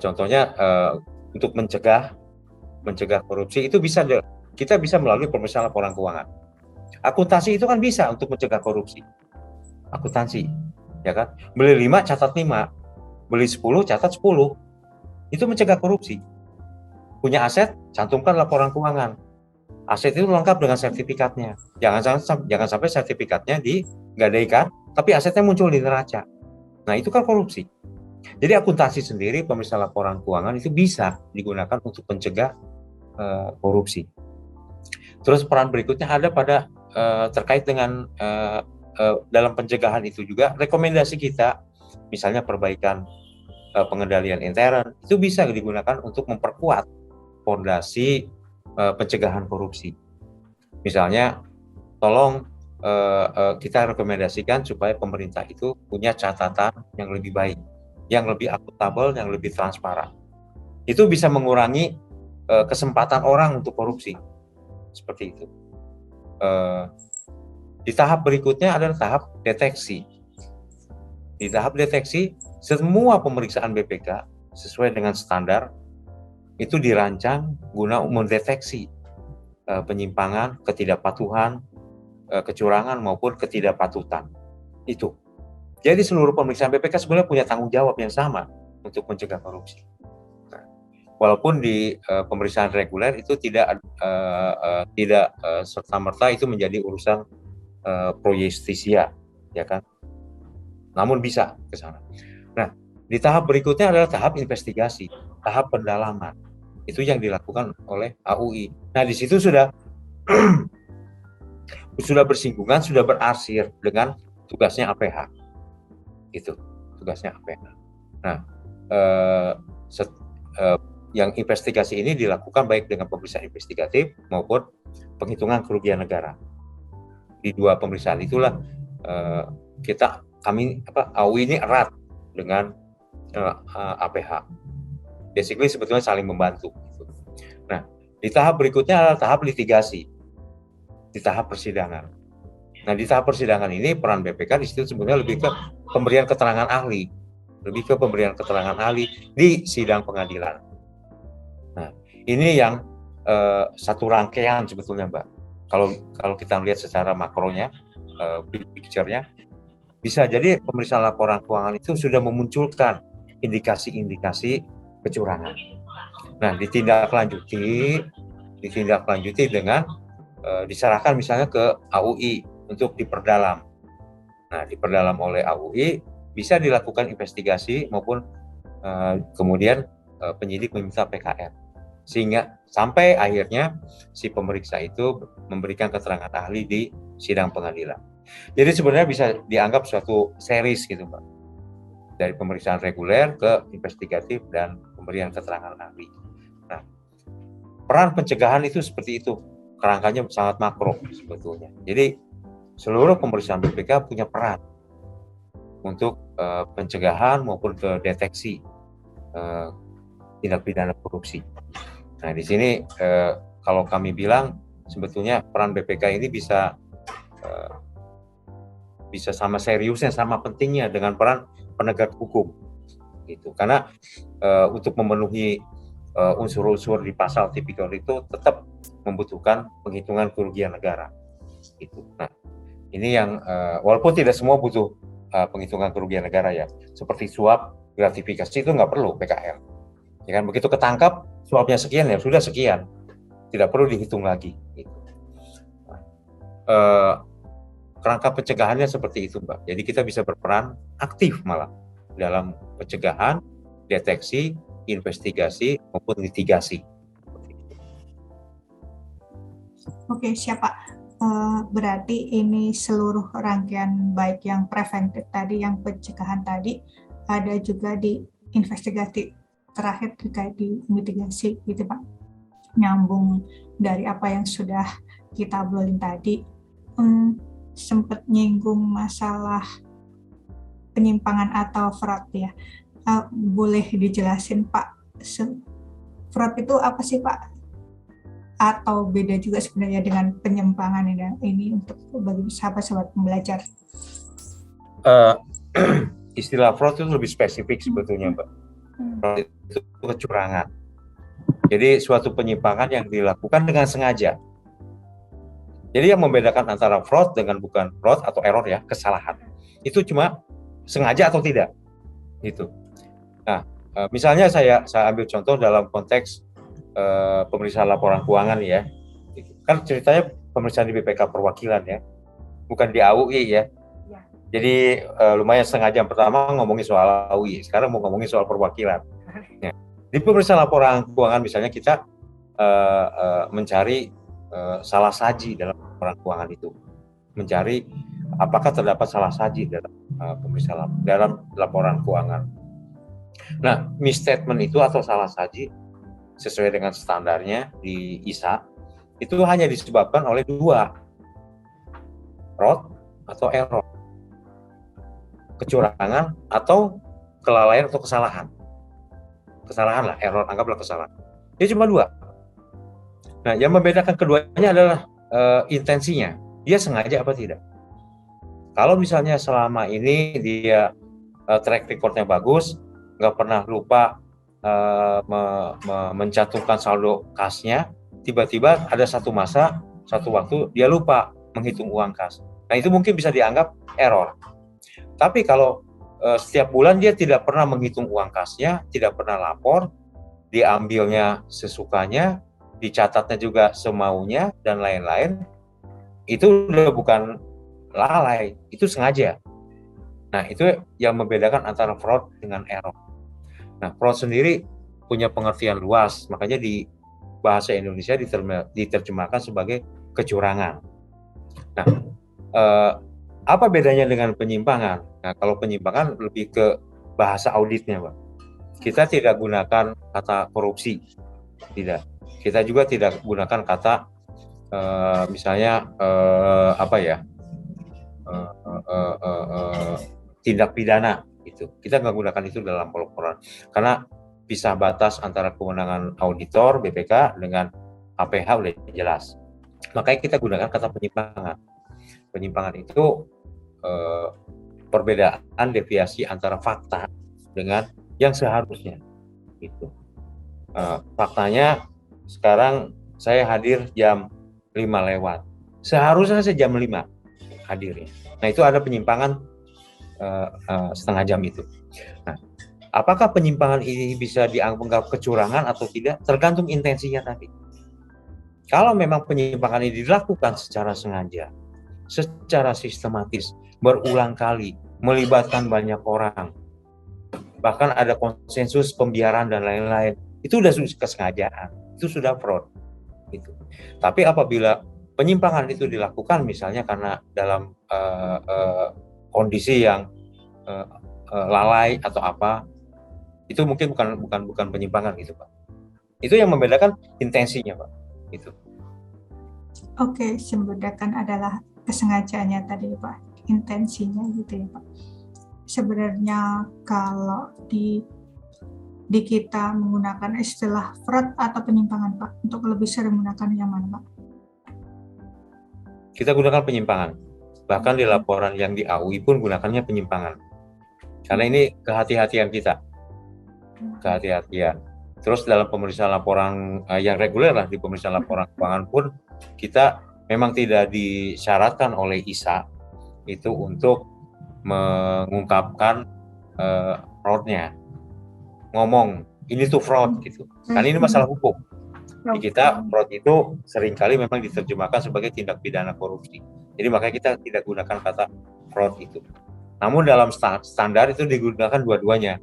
Contohnya untuk mencegah korupsi itu kita bisa melalui pemeriksaan laporan keuangan. Akuntansi itu kan bisa untuk mencegah korupsi. Akuntansi, ya kan? Beli 5 catat 5, beli 10 catat 10. Itu mencegah korupsi. Punya aset, cantumkan laporan keuangan. Aset itu lengkap dengan sertifikatnya. Jangan sampai sertifikatnya digadaikan, tapi asetnya muncul di neraca. Nah, itu kan korupsi. Jadi akuntansi sendiri, pemeriksaan laporan keuangan itu bisa digunakan untuk mencegah korupsi. Terus peran berikutnya ada pada terkait dengan dalam pencegahan itu juga rekomendasi kita, misalnya perbaikan pengendalian intern, itu bisa digunakan untuk memperkuat fondasi pencegahan korupsi. Misalnya, tolong kita rekomendasikan supaya pemerintah itu punya catatan yang lebih baik, yang lebih akuntabel, yang lebih transparan. Itu bisa mengurangi kesempatan orang untuk korupsi. Seperti itu. Di tahap berikutnya adalah tahap deteksi. Di tahap deteksi, semua pemeriksaan BPK sesuai dengan standar itu dirancang guna mendeteksi penyimpangan, ketidakpatuhan, kecurangan maupun ketidakpatutan. Itu. Jadi seluruh pemeriksaan BPK sebenarnya punya tanggung jawab yang sama untuk mencegah korupsi. Nah, walaupun di pemeriksaan reguler itu tidak serta-merta itu menjadi urusan pro justisia, ya kan? Namun bisa ke sana. Nah, di tahap berikutnya adalah tahap investigasi, tahap pendalaman. Itu yang dilakukan oleh AUI. Nah, di situ sudah bersinggungan, sudah berarsir dengan tugasnya APH. Itu tugasnya APH. Nah, yang investigasi ini dilakukan baik dengan pemeriksaan investigatif maupun penghitungan kerugian negara. Di dua pemeriksaan itulah AUI ini erat dengan APH. Basically sebetulnya saling membantu. Nah, di tahap berikutnya adalah tahap litigasi, di tahap persidangan. Nah, di tahap persidangan ini peran BPK di situ sebenarnya lebih ke pemberian keterangan ahli, di sidang pengadilan. Nah, ini yang satu rangkaian sebetulnya, Mbak. Kalau kita melihat secara makronya, big picture-nya, bisa jadi pemeriksaan laporan keuangan itu sudah memunculkan indikasi-indikasi kecurangan. Nah, ditindaklanjuti dengan diserahkan misalnya ke AUI untuk diperdalam. Nah, diperdalam oleh AUI, bisa dilakukan investigasi maupun kemudian penyidik meminta PKR. Sehingga sampai akhirnya si pemeriksa itu memberikan keterangan ahli di sidang pengadilan. Jadi sebenarnya bisa dianggap suatu series gitu, Mbak. Dari pemeriksaan reguler ke investigatif dan pemberian keterangan ahli. Nah, peran pencegahan itu seperti itu. Kerangkanya sangat makro sebetulnya. Jadi seluruh pemeriksaan BPK punya peran untuk pencegahan maupun ke deteksi tindak pidana korupsi. Nah, di sini kalau kami bilang sebetulnya peran BPK ini bisa sama seriusnya, sama pentingnya dengan peran penegak hukum, gitu. Karena untuk memenuhi unsur-unsur di pasal tipikor itu tetap membutuhkan penghitungan kerugian negara, gitu. Nah, ini yang walaupun tidak semua butuh penghitungan kerugian negara ya, seperti suap, gratifikasi itu nggak perlu PKR. Ya kan, begitu ketangkap suapnya sekian ya sudah sekian, tidak perlu dihitung lagi. Gitu. Kerangka pencegahannya seperti itu, Mbak. Jadi kita bisa berperan aktif malah dalam pencegahan, deteksi, investigasi maupun litigasi. Oke, siap Pak. Berarti ini seluruh rangkaian baik yang preventif tadi, yang pencegahan tadi, ada juga di investigatif, terakhir terkait di mitigasi gitu Pak. Nyambung dari apa yang sudah kita obrolin tadi, sempat nyinggung masalah penyimpangan atau fraud ya. Boleh dijelasin Pak, fraud itu apa sih Pak? Atau beda juga sebenarnya dengan penyimpangan ini untuk bagi sahabat-sahabat pembelajar? Istilah fraud itu lebih spesifik sebetulnya, Mbak. Fraud itu kecurangan. Jadi suatu penyimpangan yang dilakukan dengan sengaja. Jadi yang membedakan antara fraud dengan bukan fraud atau error ya, kesalahan. Itu cuma sengaja atau tidak. Gitu. Nah, misalnya saya ambil contoh dalam konteks pemeriksaan laporan keuangan ya. Kan ceritanya pemeriksaan di BPK perwakilan ya, bukan di AUI ya. Jadi lumayan setengah jam pertama ngomongin soal AUI, sekarang mau ngomongin soal perwakilan. Ya. Di pemeriksaan laporan keuangan misalnya kita mencari salah saji dalam laporan keuangan itu, mencari apakah terdapat salah saji dalam pemeriksaan dalam laporan keuangan. Nah, misstatement itu atau salah saji sesuai dengan standarnya di ISA itu hanya disebabkan oleh dua, fraud atau error, kecurangan atau kelalaian atau kesalahan lah, error anggaplah kesalahan. Dia cuma dua. Nah, yang membedakan keduanya adalah intensinya, dia sengaja apa tidak. Kalau misalnya selama ini dia track recordnya bagus, nggak pernah lupa mencantumkan saldo kasnya, tiba-tiba ada satu masa, satu waktu dia lupa menghitung uang kas. Nah itu mungkin bisa dianggap error. Tapi kalau setiap bulan dia tidak pernah menghitung uang kasnya, tidak pernah lapor, diambilnya sesukanya, dicatatnya juga semaunya dan lain-lain, itu udah bukan lalai, itu sengaja. Nah itu yang membedakan antara fraud dengan error. Nah fraud sendiri punya pengertian luas, makanya di bahasa Indonesia diterjemahkan sebagai kecurangan. Nah, apa bedanya dengan penyimpangan? Nah, kalau penyimpangan lebih ke bahasa auditnya, Pak. Kita tidak gunakan kata korupsi, tidak. Kita juga tidak gunakan kata misalnya tindak pidana, gitu. Kita nggak gunakan itu dalam pelaporan, karena pisah batas antara kewenangan auditor BPK dengan APH udah jelas. Makanya kita gunakan kata penyimpangan. Penyimpangan itu perbedaan deviasi antara fakta dengan yang seharusnya. Gitu. Faktanya sekarang saya hadir jam 5 lewat. Seharusnya saya jam 5 hadirnya. Nah itu ada penyimpangan setengah jam itu. Nah, apakah penyimpangan ini bisa dianggap kecurangan atau tidak? Tergantung intensinya tadi. Kalau memang penyimpangan ini dilakukan secara sengaja, secara sistematis, berulang kali, melibatkan banyak orang, bahkan ada konsensus pembiaran dan lain-lain, itu sudah kesengajaan, itu sudah fraud. Gitu. Tapi apabila penyimpangan itu dilakukan misalnya karena dalam kondisi yang lalai atau apa, itu mungkin bukan penyimpangan gitu, Pak. Itu yang membedakan intensinya, Pak. Itu. Oke, membedakan adalah kesengajaannya tadi, Pak, intensinya gitu ya, Pak. Sebenarnya kalau di kita menggunakan istilah fraud atau penyimpangan, Pak, untuk lebih sering menggunakan yang mana, Pak? Kita gunakan penyimpangan. Bahkan di laporan yang di AUI pun gunakannya penyimpangan. Karena ini kehati-hatian kita. Kehati-hatian. Terus dalam pemeriksaan laporan yang reguler lah, di pemeriksaan laporan keuangan pun kita memang tidak disyaratkan oleh ISA itu untuk mengungkapkan fraudnya. Ngomong, ini tuh fraud gitu. Karena ini masalah hukum. Di kita fraud itu seringkali memang diterjemahkan sebagai tindak pidana korupsi. Jadi makanya kita tidak gunakan kata fraud itu. Namun dalam standar itu digunakan dua-duanya.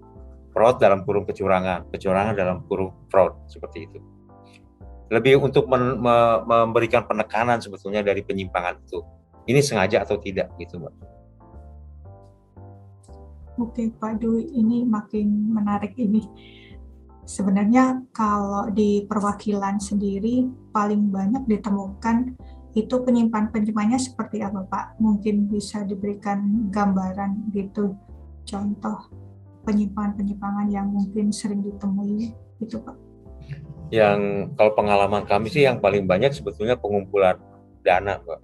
Fraud dalam kurung kecurangan, kecurangan dalam kurung fraud, seperti itu. Lebih untuk memberikan penekanan sebetulnya dari penyimpangan itu. Ini sengaja atau tidak gitu, Mbak. Oke, Pak Dwi, ini makin menarik ini. Sebenarnya kalau di perwakilan sendiri paling banyak ditemukan itu penyimpangannya seperti apa, Pak? Mungkin bisa diberikan gambaran gitu, contoh penyimpangan yang mungkin sering ditemui itu, Pak. Yang kalau pengalaman kami sih yang paling banyak sebetulnya pengumpulan dana, Pak,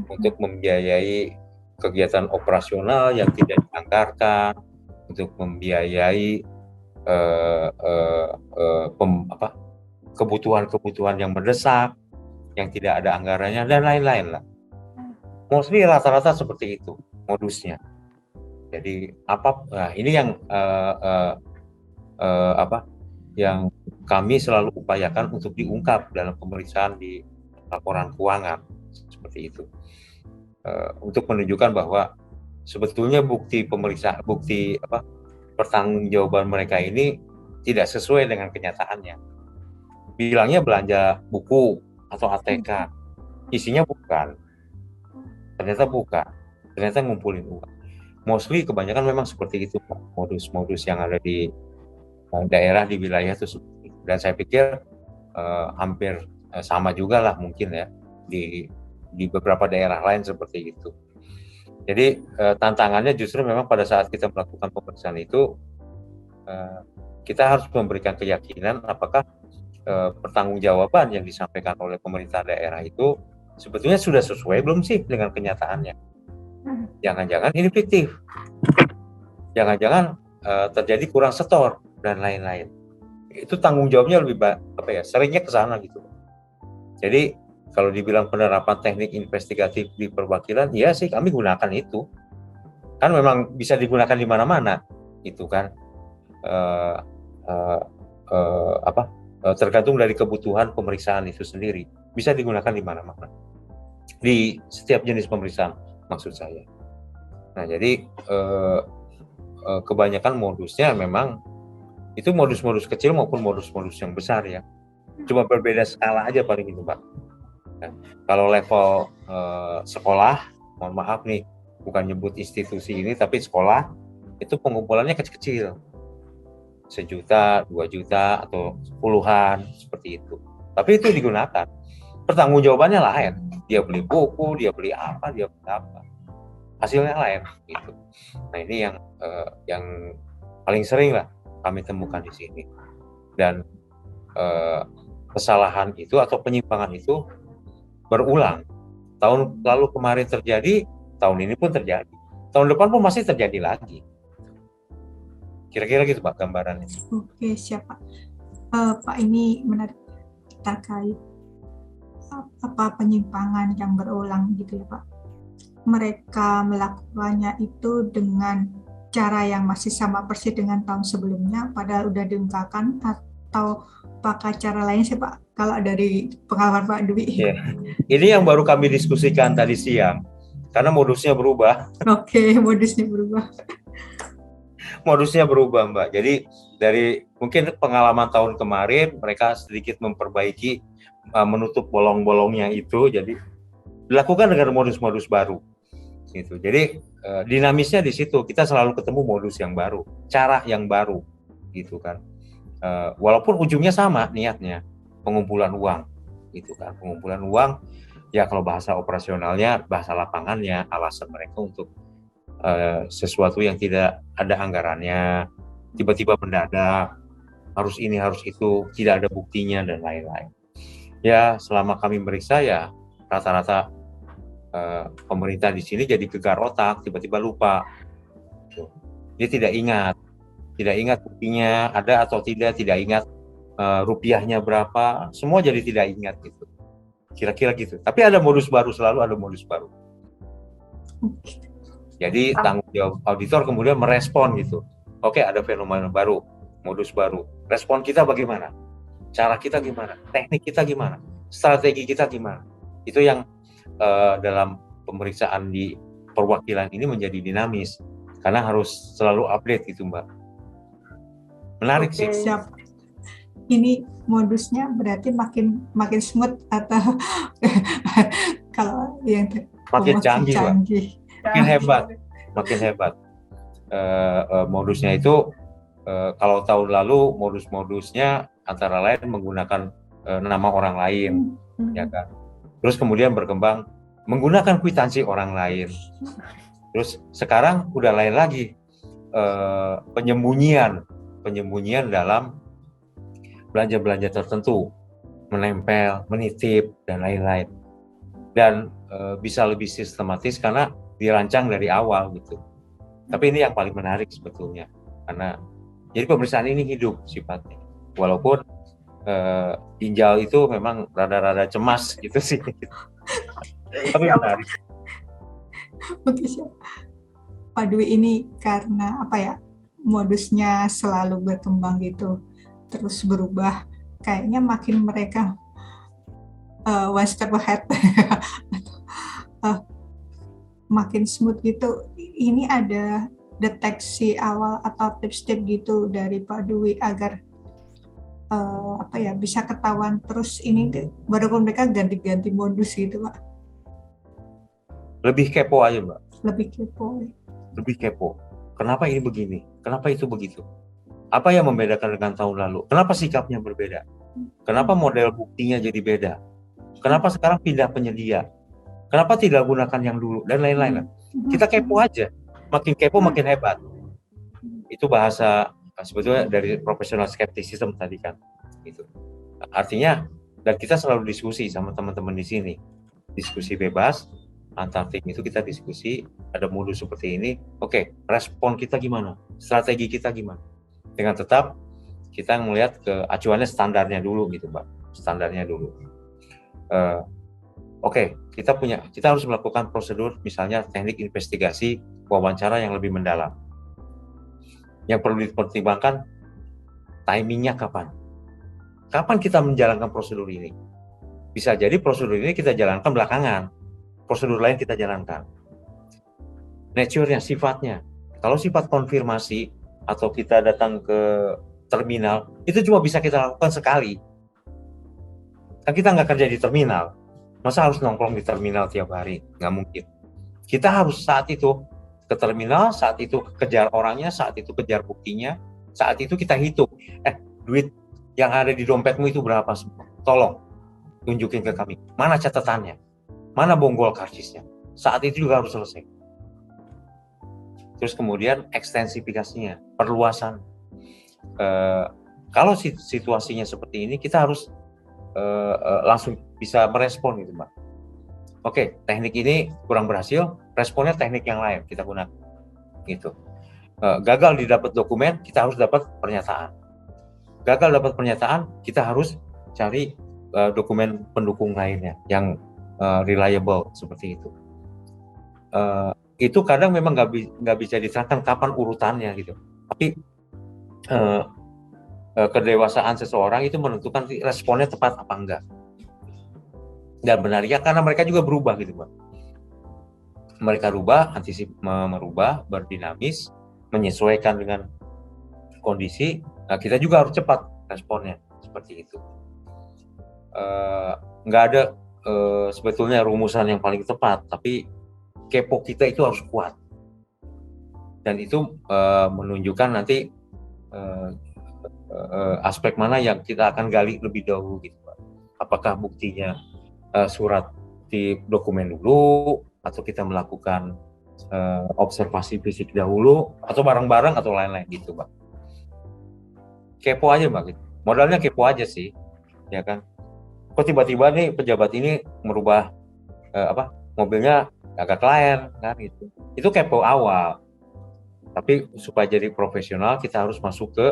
untuk membiayai kegiatan operasional yang tidak dianggarkan, untuk membiayai kebutuhan-kebutuhan yang mendesak, yang tidak ada anggarannya dan lain-lain lah. Mostly rata-rata seperti itu modusnya. Jadi ini yang yang kami selalu upayakan untuk diungkap dalam pemeriksaan di laporan keuangan seperti itu, untuk menunjukkan bahwa sebetulnya bukti pertanggungjawaban mereka ini tidak sesuai dengan kenyataannya. Bilangnya belanja buku atau ATK, isinya bukan, ternyata ngumpulin uang. Mostly kebanyakan memang seperti itu, modus-modus yang ada di daerah di wilayah itu. Dan saya pikir hampir sama juga lah mungkin ya di beberapa daerah lain seperti itu. Jadi tantangannya justru memang pada saat kita melakukan pemeriksaan itu kita harus memberikan keyakinan apakah pertanggungjawaban yang disampaikan oleh pemerintah daerah itu sebetulnya sudah sesuai belum sih dengan kenyataannya. Jangan-jangan ini fiktif, jangan-jangan terjadi kurang setor dan lain-lain. Itu tanggung jawabnya lebih seringnya ke sana gitu. Jadi kalau dibilang penerapan teknik investigatif di perwakilan, ya sih kami gunakan itu. Kan memang bisa digunakan di mana-mana, itu kan. Tergantung dari kebutuhan pemeriksaan itu sendiri. Bisa digunakan di mana-mana. Di setiap jenis pemeriksaan, maksud saya. Nah, jadi kebanyakan modusnya memang itu modus-modus kecil maupun modus-modus yang besar ya. Cuma berbeda skala aja paling itu, Pak. Nah, kalau level sekolah, mohon maaf nih, bukan nyebut institusi ini, tapi sekolah itu pengumpulannya kecil-kecil, 1 juta, 2 juta, atau puluhan, seperti itu. Tapi itu digunakan. Pertanggungjawabannya lain. Dia beli buku, dia beli apa, hasilnya lain. Gitu. Nah ini yang paling sering lah kami temukan di sini. Dan kesalahan itu atau penyimpangan itu berulang. Tahun lalu kemarin terjadi, tahun ini pun terjadi. Tahun depan pun masih terjadi lagi. Kira-kira gitu Pak gambarannya. Oke, siap Pak. Pak, ini menarik terkait apa penyimpangan yang berulang gitu ya Pak. Mereka melakukannya itu dengan cara yang masih sama persis dengan tahun sebelumnya, padahal udah diungkapkan, atau pakai cara lain sih Pak, kalau dari pengalaman Pak Dwi? Yeah. Ini yang baru kami diskusikan tadi siang, karena modusnya berubah. Oke, modusnya berubah. Modusnya berubah Mbak, jadi dari mungkin pengalaman tahun kemarin, mereka sedikit memperbaiki, menutup bolong-bolongnya itu, jadi dilakukan dengan modus-modus baru. Gitu. Jadi dinamisnya di situ, kita selalu ketemu modus yang baru, cara yang baru, gitu kan. Walaupun ujungnya sama niatnya, pengumpulan uang, gitu kan. Pengumpulan uang, ya kalau bahasa operasionalnya, bahasa lapangannya, alasan mereka untuk sesuatu yang tidak ada anggarannya, tiba-tiba mendadak, harus ini, harus itu, tidak ada buktinya dan lain-lain. Ya selama kami meriksa ya rata-rata pemerintah di sini jadi gegar otak, tiba-tiba lupa. Dia tidak ingat buktinya ada atau tidak ingat rupiahnya berapa, semua jadi tidak ingat gitu. Kira-kira gitu. Tapi ada modus baru, selalu ada modus baru. Jadi tanggung jawab auditor kemudian merespon gitu. Oke, ada fenomena baru, modus baru. Respon kita bagaimana? Cara kita gimana? Teknik kita gimana? Strategi kita gimana? Itu yang dalam pemeriksaan di perwakilan ini menjadi dinamis karena harus selalu update gitu Mbak. Menarik sih. Siap. Ini modusnya berarti makin smooth atau kalau yang makin canggih Mbak. Makin hebat. Modusnya itu kalau tahun lalu modus-modusnya antara lain menggunakan nama orang lain, ya kan. Terus kemudian berkembang menggunakan kwitansi orang lain. Terus sekarang udah lain lagi, penyembunyian dalam belanja-belanja tertentu, menempel, menitip dan lain-lain. Dan bisa lebih sistematis karena dirancang dari awal gitu. Tapi ini yang paling menarik sebetulnya, karena jadi pemeriksaan ini hidup sifatnya. Walaupun ginjal itu memang rada-rada cemas gitu sih. Tapi menarik. Oke, siap. Pak Dwi, ini karena apa ya, modusnya selalu berkembang gitu, terus berubah, kayaknya makin mereka one step ahead makin smooth gitu. Ini ada deteksi awal atau tips-tips gitu dari Pak Dwi agar bisa ketahuan terus ini baru mereka ganti-ganti modus gitu Pak? Lebih kepo aja Mbak. Lebih kepo. Kenapa ini begini? Kenapa itu begitu? Apa yang membedakan dengan tahun lalu? Kenapa sikapnya berbeda? Kenapa model buktinya jadi beda? Kenapa sekarang pindah penyedia? Kenapa tidak gunakan yang dulu? Dan lain-lain. Kita kepo aja. Makin kepo makin hebat. Itu bahasa sebetulnya dari profesional skepticism tadi kan. Itu. Artinya, dan kita selalu diskusi sama teman-teman di sini. Diskusi bebas, antar tim itu kita diskusi, ada modus seperti ini. Oke, respon kita gimana? Strategi kita gimana? Dengan tetap kita melihat ke acuannya standarnya dulu gitu Mbak. Standarnya dulu. Oke, kita harus melakukan prosedur, misalnya teknik investigasi, wawancara yang lebih mendalam. Yang perlu dipertimbangkan timingnya kapan. Kapan kita menjalankan prosedur ini? Bisa jadi prosedur ini kita jalankan belakangan, prosedur lain kita jalankan. Nature-nya, sifatnya. Kalau sifat konfirmasi atau kita datang ke terminal, itu cuma bisa kita lakukan sekali. Kan kita nggak kerja di terminal. Masa harus nongkrong di terminal tiap hari? Nggak mungkin. Kita harus saat itu ke terminal, saat itu kejar orangnya, saat itu kejar buktinya, saat itu kita hitung. Duit yang ada di dompetmu itu berapa semua? Tolong tunjukin ke kami. Mana catatannya? Mana bonggol karcisnya? Saat itu juga harus selesai. Terus kemudian ekstensifikasinya, perluasan. Kalau situasinya seperti ini, kita harus langsung bisa merespon gitu, Mbak. Oke, teknik ini kurang berhasil, responnya teknik yang lain kita gunakan. Gitu. Gagal didapat dokumen, kita harus dapat pernyataan. Gagal dapat pernyataan, kita harus cari dokumen pendukung lainnya yang reliable seperti itu. Itu kadang memang nggak bisa diterangkan kapan urutannya gitu. Tapi kedewasaan seseorang itu menentukan responnya tepat apa enggak. Dan benarnya karena mereka juga berubah gitu, Pak. Mereka merubah, berdinamis, menyesuaikan dengan kondisi. Nah, kita juga harus cepat responnya seperti itu. Nggak ada sebetulnya rumusan yang paling tepat, tapi kepo kita itu harus kuat. Dan itu menunjukkan nanti aspek mana yang kita akan gali lebih dahulu gitu, Pak. Apakah buktinya surat di dokumen dulu, atau kita melakukan observasi fisik dahulu, atau bareng-bareng atau lain-lain gitu, Pak. Kepo aja, Pak. Gitu. Modalnya kepo aja sih, ya kan. Kok tiba-tiba nih pejabat ini merubah mobilnya agak klien kan gitu. Itu kepo awal. Tapi supaya jadi profesional kita harus masuk ke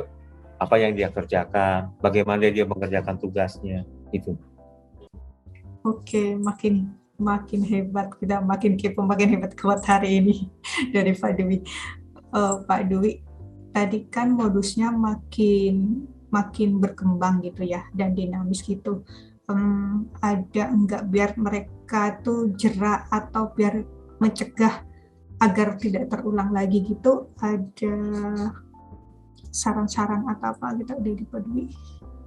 apa yang dia kerjakan, bagaimana dia mengerjakan tugasnya itu. Oke, makin hebat, kita makin kepo, makin hebat kuat hari ini dari Pak Dwi. Pak Dwi, tadi kan modusnya makin berkembang gitu ya, dan dinamis gitu. Ada enggak biar mereka tuh jerak atau biar mencegah agar tidak terulang lagi gitu, ada saran-saran atau apa gitu dari Pak Dwi?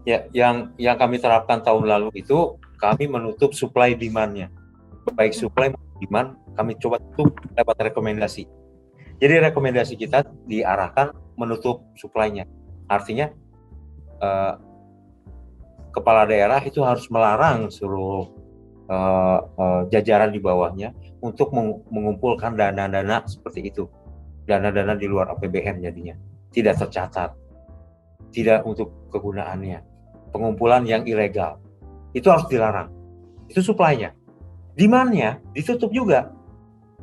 Ya, yang kami terapkan tahun lalu itu kami menutup supply demand-nya. Baik supply maupun demand kami coba tutup lewat rekomendasi. Jadi rekomendasi kita diarahkan menutup supply-nya. Artinya kepala daerah itu harus melarang seluruh jajaran di bawahnya untuk mengumpulkan dana-dana seperti itu. Dana-dana di luar APBN jadinya. Tidak tercatat. Tidak untuk kegunaannya. Pengumpulan yang ilegal. Itu harus dilarang. Itu supply-nya. Demand-nya ditutup juga.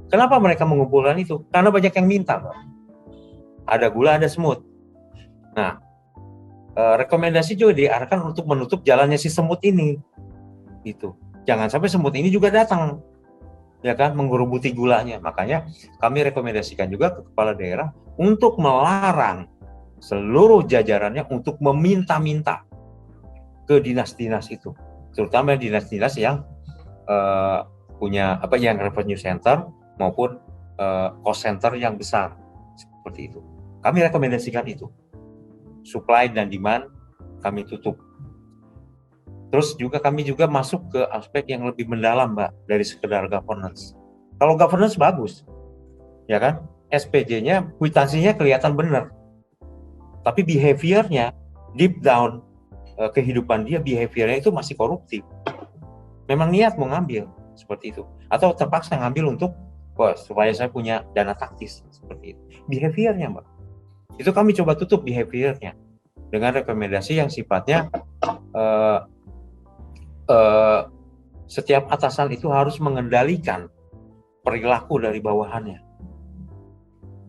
Kenapa mereka mengumpulkan itu? Karena banyak yang minta, Pak. Ada gula, ada semut. Nah, rekomendasi juga diarahkan untuk menutup jalannya si semut ini. Itu. Jangan sampai semut ini juga datang, ya kan, menggerobuti gulanya. Makanya kami rekomendasikan juga ke kepala daerah untuk melarang seluruh jajarannya untuk meminta-minta ke dinas-dinas itu, terutama dinas-dinas yang punya yang revenue center maupun cost center yang besar seperti itu. Kami rekomendasikan itu. Supply dan demand kami tutup. Terus juga kami juga masuk ke aspek yang lebih mendalam, Mbak, dari sekedar governance. Kalau governance bagus, ya kan? SPJ-nya, kwitansinya kelihatan benar. Tapi behavior-nya, deep down, kehidupan dia, behavior-nya itu masih koruptif. Memang niat mau ngambil, seperti itu. Atau terpaksa ngambil untuk, supaya saya punya dana taktis, seperti itu. Behavior-nya, Mbak. Itu kami coba tutup behavior-nya. Dengan rekomendasi yang sifatnya, setiap atasan itu harus mengendalikan perilaku dari bawahannya.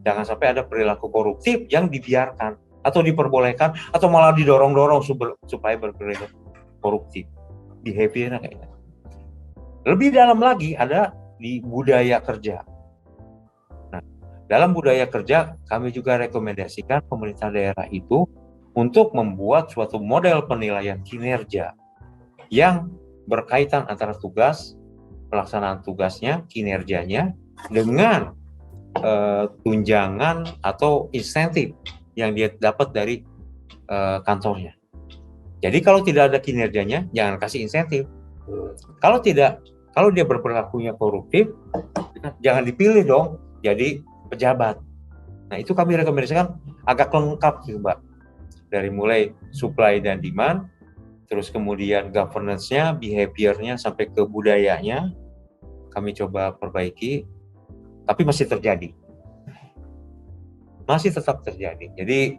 Jangan sampai ada perilaku koruptif yang dibiarkan atau diperbolehkan atau malah didorong-dorong supaya berperilaku koruptif. Behaviornya kayak gitu. Lebih dalam lagi ada di budaya kerja. Nah, dalam budaya kerja kami juga rekomendasikan pemerintah daerah itu untuk membuat suatu model penilaian kinerja yang berkaitan antara tugas, pelaksanaan tugasnya, kinerjanya dengan tunjangan atau insentif yang dia dapat dari kantornya. Jadi kalau tidak ada kinerjanya, jangan kasih insentif. Kalau dia berperilakunya koruptif, jangan dipilih dong jadi pejabat. Nah, itu kami rekomendasikan agak lengkap gitu, Mbak. Dari mulai supply dan demand, terus kemudian governance-nya, behavior-nya, sampai ke budayanya, kami coba perbaiki, tapi masih terjadi. Masih tetap terjadi. Jadi,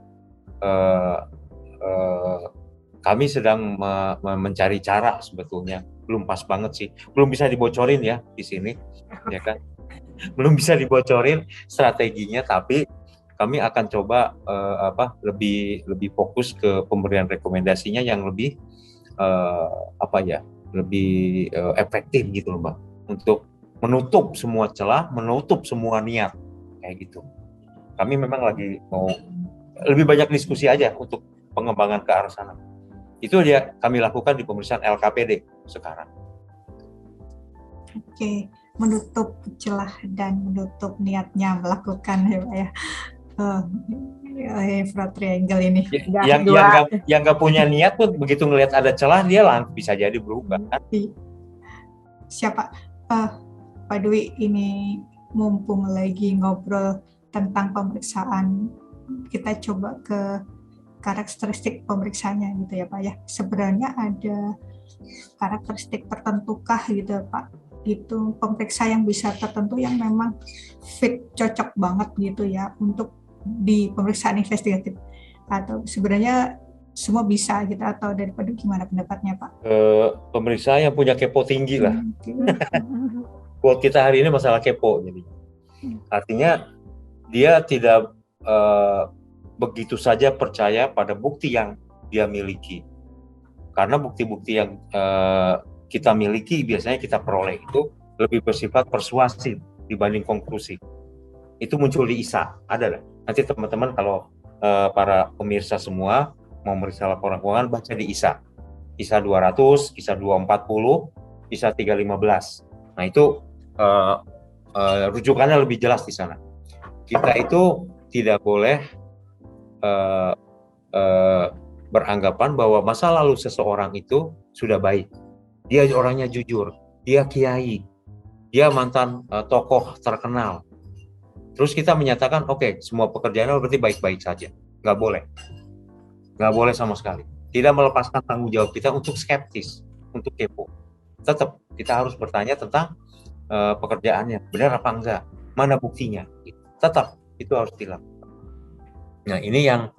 kami sedang mencari cara sebetulnya. Belum pas banget sih. Belum bisa dibocorin ya di sini, ya kan? Belum bisa dibocorin strateginya, tapi kami akan coba lebih fokus ke pemberian rekomendasinya yang lebih lebih efektif gitu loh, Mbak, untuk menutup semua celah, menutup semua niat kayak gitu. Kami memang lagi mau lebih banyak diskusi aja untuk pengembangan ke arah sana. Itu dia kami lakukan di pemeriksaan LKPD sekarang. Oke, menutup celah dan menutup niatnya melakukan ya Pak ya. Fraud triangle ini. Yang nggak punya niat pun begitu ngelihat ada celah dia langsung bisa jadi berubah. Siapa Pak Dwi, ini mumpung lagi ngobrol tentang pemeriksaan, kita coba ke karakteristik pemeriksaannya gitu ya Pak ya. Sebenarnya ada karakteristik tertentukah gitu Pak? Itu pemeriksa yang bisa tertentu yang memang fit, cocok banget gitu ya untuk di pemeriksaan investigatif, atau sebenarnya semua bisa gitu, atau daripada gimana pendapatnya Pak? Pemeriksa yang punya kepo tinggi lah. Buat kita hari ini masalah kepo, jadi artinya dia tidak begitu saja percaya pada bukti yang dia miliki, karena bukti-bukti yang kita miliki biasanya kita peroleh itu lebih bersifat persuasif dibanding konklusif. Itu muncul di ISA, ada lah. Nanti teman-teman kalau para pemirsa semua mau meriksa laporan keuangan, baca di ISA 200, ISA 240, ISA 315. Nah itu rujukannya lebih jelas di sana. Kita itu tidak boleh beranggapan bahwa masa lalu seseorang itu sudah baik. Dia orangnya jujur, dia kiai, dia mantan tokoh terkenal. Terus kita menyatakan, oke, semua pekerjaannya berarti baik-baik saja. Nggak boleh sama sekali. Tidak melepaskan tanggung jawab kita untuk skeptis, untuk kepo. Tetap kita harus bertanya tentang pekerjaannya, benar apa enggak, mana buktinya. Tetap itu harus dilakukan. Nah ini yang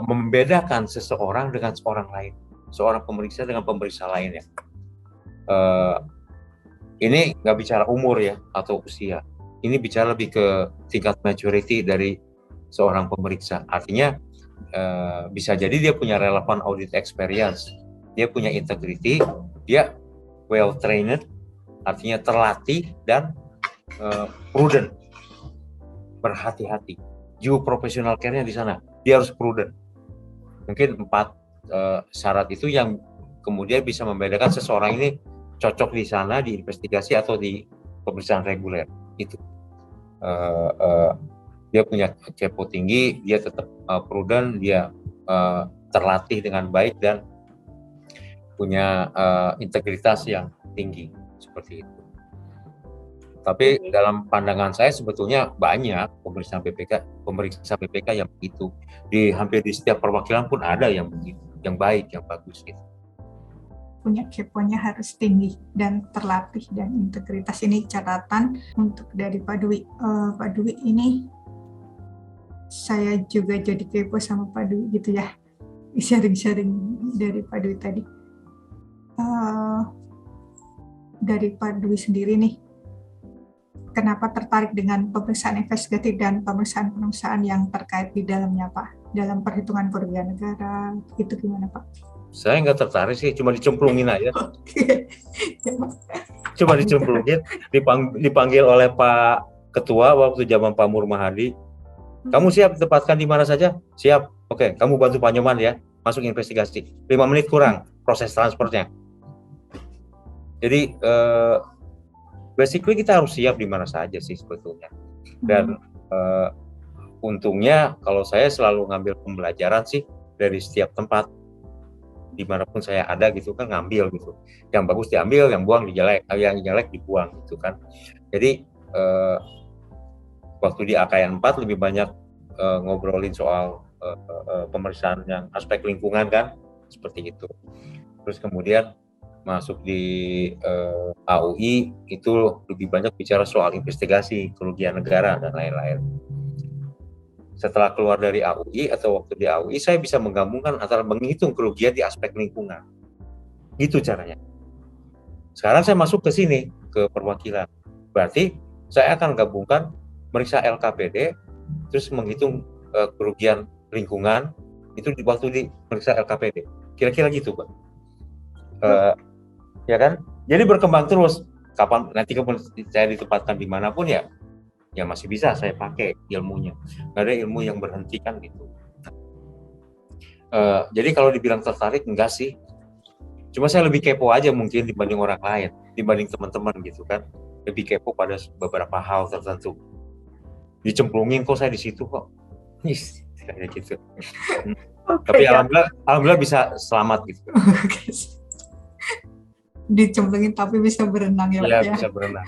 membedakan seseorang dengan seorang lain, seorang pemeriksa dengan pemeriksa lainnya. Ini nggak bicara umur ya atau usia. Ini bicara lebih ke tingkat maturity dari seorang pemeriksa. Artinya bisa jadi dia punya relevan audit experience, dia punya integrity, dia well trained, artinya terlatih dan prudent, berhati-hati. Due professional care-nya di sana, dia harus prudent. Mungkin 4 syarat itu yang kemudian bisa membedakan seseorang ini cocok di sana di investigasi atau di pemeriksaan reguler. Itu dia punya kepo tinggi, dia tetap prudent, dia terlatih dengan baik dan punya integritas yang tinggi seperti itu. Tapi dalam pandangan saya sebetulnya banyak pemeriksa BPK yang begitu. Hampir di setiap perwakilan pun ada yang begitu, yang baik, yang bagus gitu. Punya keponya harus tinggi dan terlatih dan integritas. Ini catatan untuk dari Pak Dwi. Pak Dwi, ini saya juga jadi kepo sama Pak Dwi gitu ya, sharing-sharing dari Pak Dwi tadi. Dari Pak Dwi sendiri nih, kenapa tertarik dengan pemeriksaan investigatif dan pemeriksaan yang terkait di dalamnya Pak, dalam perhitungan kerugian negara, itu gimana Pak? Saya nggak tertarik sih, cuma dicemplungin aja. Oke. Ya, Pak. Cuma dicemplungin, dipanggil oleh Pak Ketua waktu zaman Pak Murmahadi. Kamu siap ditempatkan di mana saja? Siap. Oke, kamu bantu Pak Nyoman ya, masuk investigasi. 5 menit kurang proses transfernya. Jadi basically kita harus siap di mana saja sih sebetulnya. Dan untungnya kalau saya selalu ngambil pembelajaran sih dari setiap tempat, dimanapun saya ada gitu kan, ngambil gitu. Yang bagus diambil, yang yang jelek dibuang gitu kan. Jadi waktu di AKN 4 lebih banyak ngobrolin soal pemeriksaan yang aspek lingkungan kan, seperti itu. Terus kemudian masuk di AUI itu lebih banyak bicara soal investigasi kerugian negara dan lain-lain. Setelah keluar dari AUI atau waktu di AUI, saya bisa menggabungkan antara menghitung kerugian di aspek lingkungan. Gitu caranya. Sekarang saya masuk ke sini, ke perwakilan. Berarti saya akan gabungkan meriksa LKPD, terus menghitung kerugian lingkungan, itu di waktu di meriksa LKPD. Kira-kira gitu, Pak. Ya kan? Jadi berkembang terus. Kapan nanti saya ditempatkan dimanapun ya masih bisa saya pakai ilmunya. Nggak ada ilmu yang berhenti kan gitu. Jadi kalau dibilang tertarik, enggak sih. Cuma saya lebih kepo aja mungkin dibanding orang lain, dibanding teman-teman gitu kan. Lebih kepo pada beberapa hal tertentu. Dicemplungin kok saya di situ kok. Kayak gitu. Tapi alhamdulillah bisa selamat gitu. Dicemplungin tapi bisa berenang ya Pak ya. Iya, bisa berenang.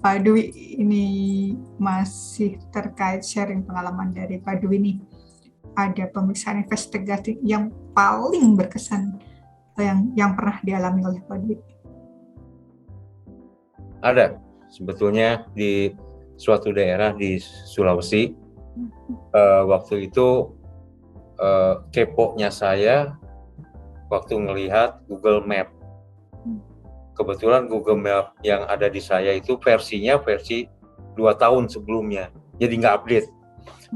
Pak Dwi, ini masih terkait sharing pengalaman dari Pak Dwi nih. Ada pemeriksaan investigasi yang paling berkesan yang pernah dialami oleh Pak Dwi? Ada. Sebetulnya di suatu daerah di Sulawesi, waktu itu kepo-nya saya waktu ngelihat Google Map. Kebetulan Google Map yang ada di saya itu versi 2 tahun sebelumnya, jadi nggak update.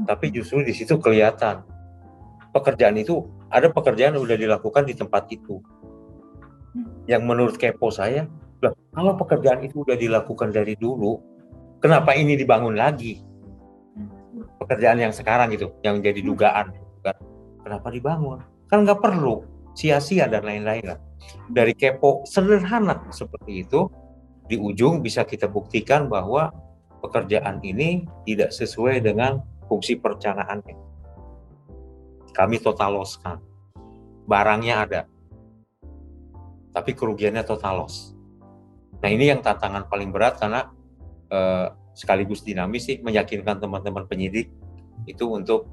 Tapi justru di situ kelihatan pekerjaan yang udah dilakukan di tempat itu. Yang menurut kepo saya, kalau pekerjaan itu udah dilakukan dari dulu, kenapa ini dibangun lagi? Pekerjaan yang sekarang itu, yang jadi dugaan, kenapa dibangun? Kan nggak perlu, sia-sia dan lain-lain lah. Dari kepo sederhana seperti itu, di ujung bisa kita buktikan bahwa pekerjaan ini tidak sesuai dengan fungsi perencanaannya. Kami total loss kan. Barangnya ada, tapi kerugiannya total loss. Nah ini yang tantangan paling berat karena sekaligus dinamis sih, meyakinkan teman-teman penyidik itu untuk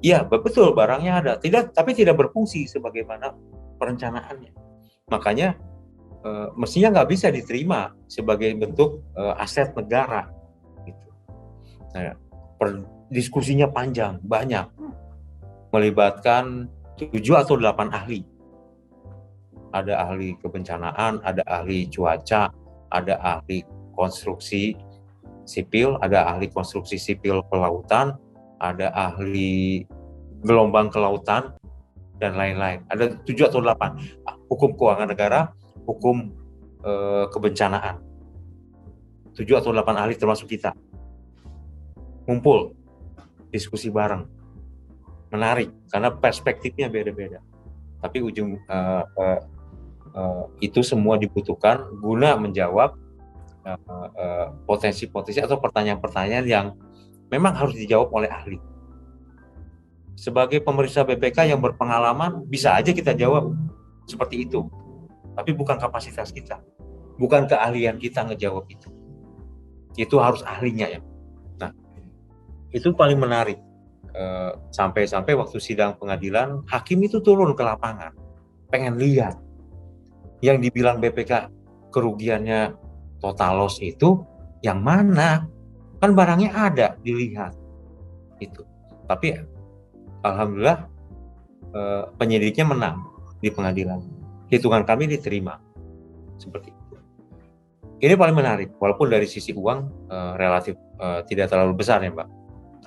iya betul barangnya ada, tapi tidak berfungsi sebagaimana perencanaannya. Makanya mestinya nggak bisa diterima sebagai bentuk aset negara. Gitu. Nah, diskusinya panjang, banyak, melibatkan 7 atau 8 ahli. Ada ahli kebencanaan, ada ahli cuaca, ada ahli konstruksi sipil, ada ahli konstruksi sipil kelautan, ada ahli gelombang kelautan, dan lain-lain. Ada 7 atau 8. Hukum keuangan negara, hukum kebencanaan. 7 atau 8 ahli termasuk kita. Ngumpul, diskusi bareng. Menarik, karena perspektifnya beda-beda. Tapi itu semua dibutuhkan guna menjawab potensi-potensi atau pertanyaan-pertanyaan yang memang harus dijawab oleh ahli. Sebagai pemeriksa BPK yang berpengalaman, bisa aja kita jawab seperti itu. Tapi bukan kapasitas kita. Bukan keahlian kita ngejawab itu. Itu harus ahlinya ya. Nah, itu paling menarik. Sampai-sampai waktu sidang pengadilan, hakim itu turun ke lapangan. Pengen lihat. Yang dibilang BPK kerugiannya total loss itu yang mana? Kan barangnya ada, dilihat. Itu. Tapi alhamdulillah penyidiknya menang di pengadilan. Hitungan kami diterima. Seperti itu. Ini paling menarik, walaupun dari sisi uang relatif tidak terlalu besar ya Mbak.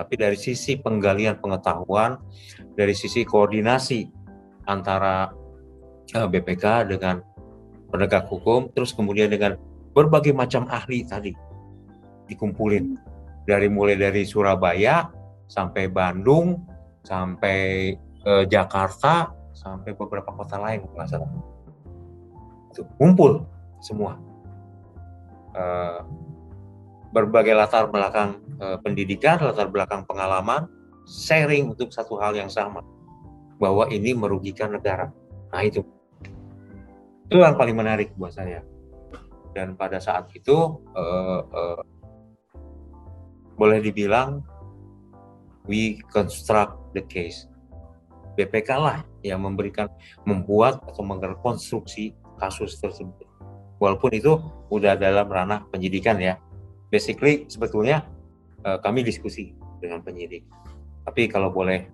tapi dari sisi penggalian pengetahuan, dari sisi koordinasi antara BPK dengan penegak hukum, terus kemudian dengan berbagai macam ahli tadi dikumpulin, mulai dari Surabaya sampai Bandung, sampai Jakarta, sampai beberapa kota lain nggak salah. Itu kumpul semua. Berbagai latar belakang pendidikan, latar belakang pengalaman, sharing untuk satu hal yang sama, bahwa ini merugikan negara. Nah itu yang paling menarik buat saya. Dan pada saat itu boleh dibilang we construct the case. BPK lah yang membuat atau mengkonstruksi kasus tersebut. Walaupun itu udah dalam ranah penyidikan ya. Basically sebetulnya kami diskusi dengan penyidik. Tapi kalau boleh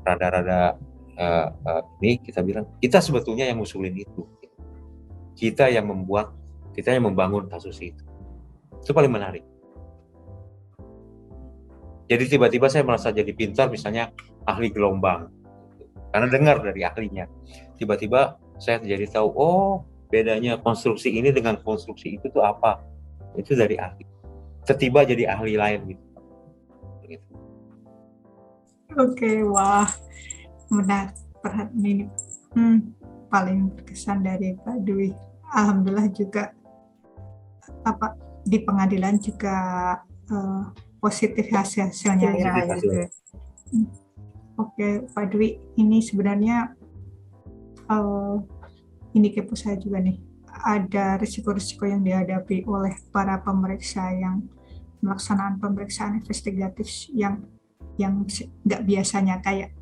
rada-rada ini kita bilang, kita sebetulnya yang ngusulin itu. Kita yang membangun kasus itu. Itu paling menarik. Jadi tiba-tiba saya merasa jadi pintar, misalnya ahli gelombang. Karena dengar dari ahlinya. Tiba-tiba saya jadi tahu, oh bedanya konstruksi ini dengan konstruksi itu tuh apa. Itu dari ahli. Tiba jadi ahli lain gitu. Oke, wah, benar. Ini paling berkesan dari Pak Dwi. Alhamdulillah juga di pengadilan juga positif hasilnya ya. Oke, Pak Dwi, ini sebenarnya ini kepo saya juga nih. Ada risiko-risiko yang dihadapi oleh para pemeriksa yang melaksanakan pemeriksaan investigatif yang nggak biasanya kayak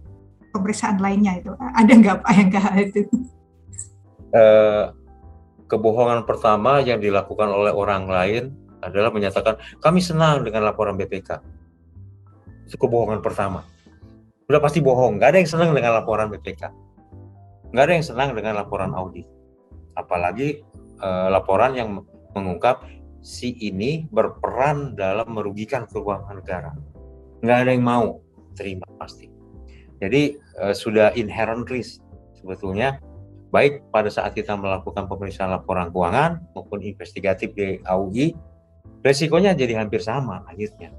pemeriksaan lainnya itu. Ada nggak Pak yang kayak itu? Kebohongan pertama yang dilakukan oleh orang lain adalah menyatakan kami senang dengan laporan BPK. Itu kebohongan pertama. Udah pasti bohong. Nggak ada yang senang dengan laporan BPK. Nggak ada yang senang dengan laporan audit. Apalagi laporan yang mengungkap si ini berperan dalam merugikan keuangan negara. Nggak ada yang mau terima pasti. Jadi sudah inherent risk sebetulnya, baik pada saat kita melakukan pemeriksaan laporan keuangan maupun investigatif di AUI, resikonya jadi hampir sama akhirnya.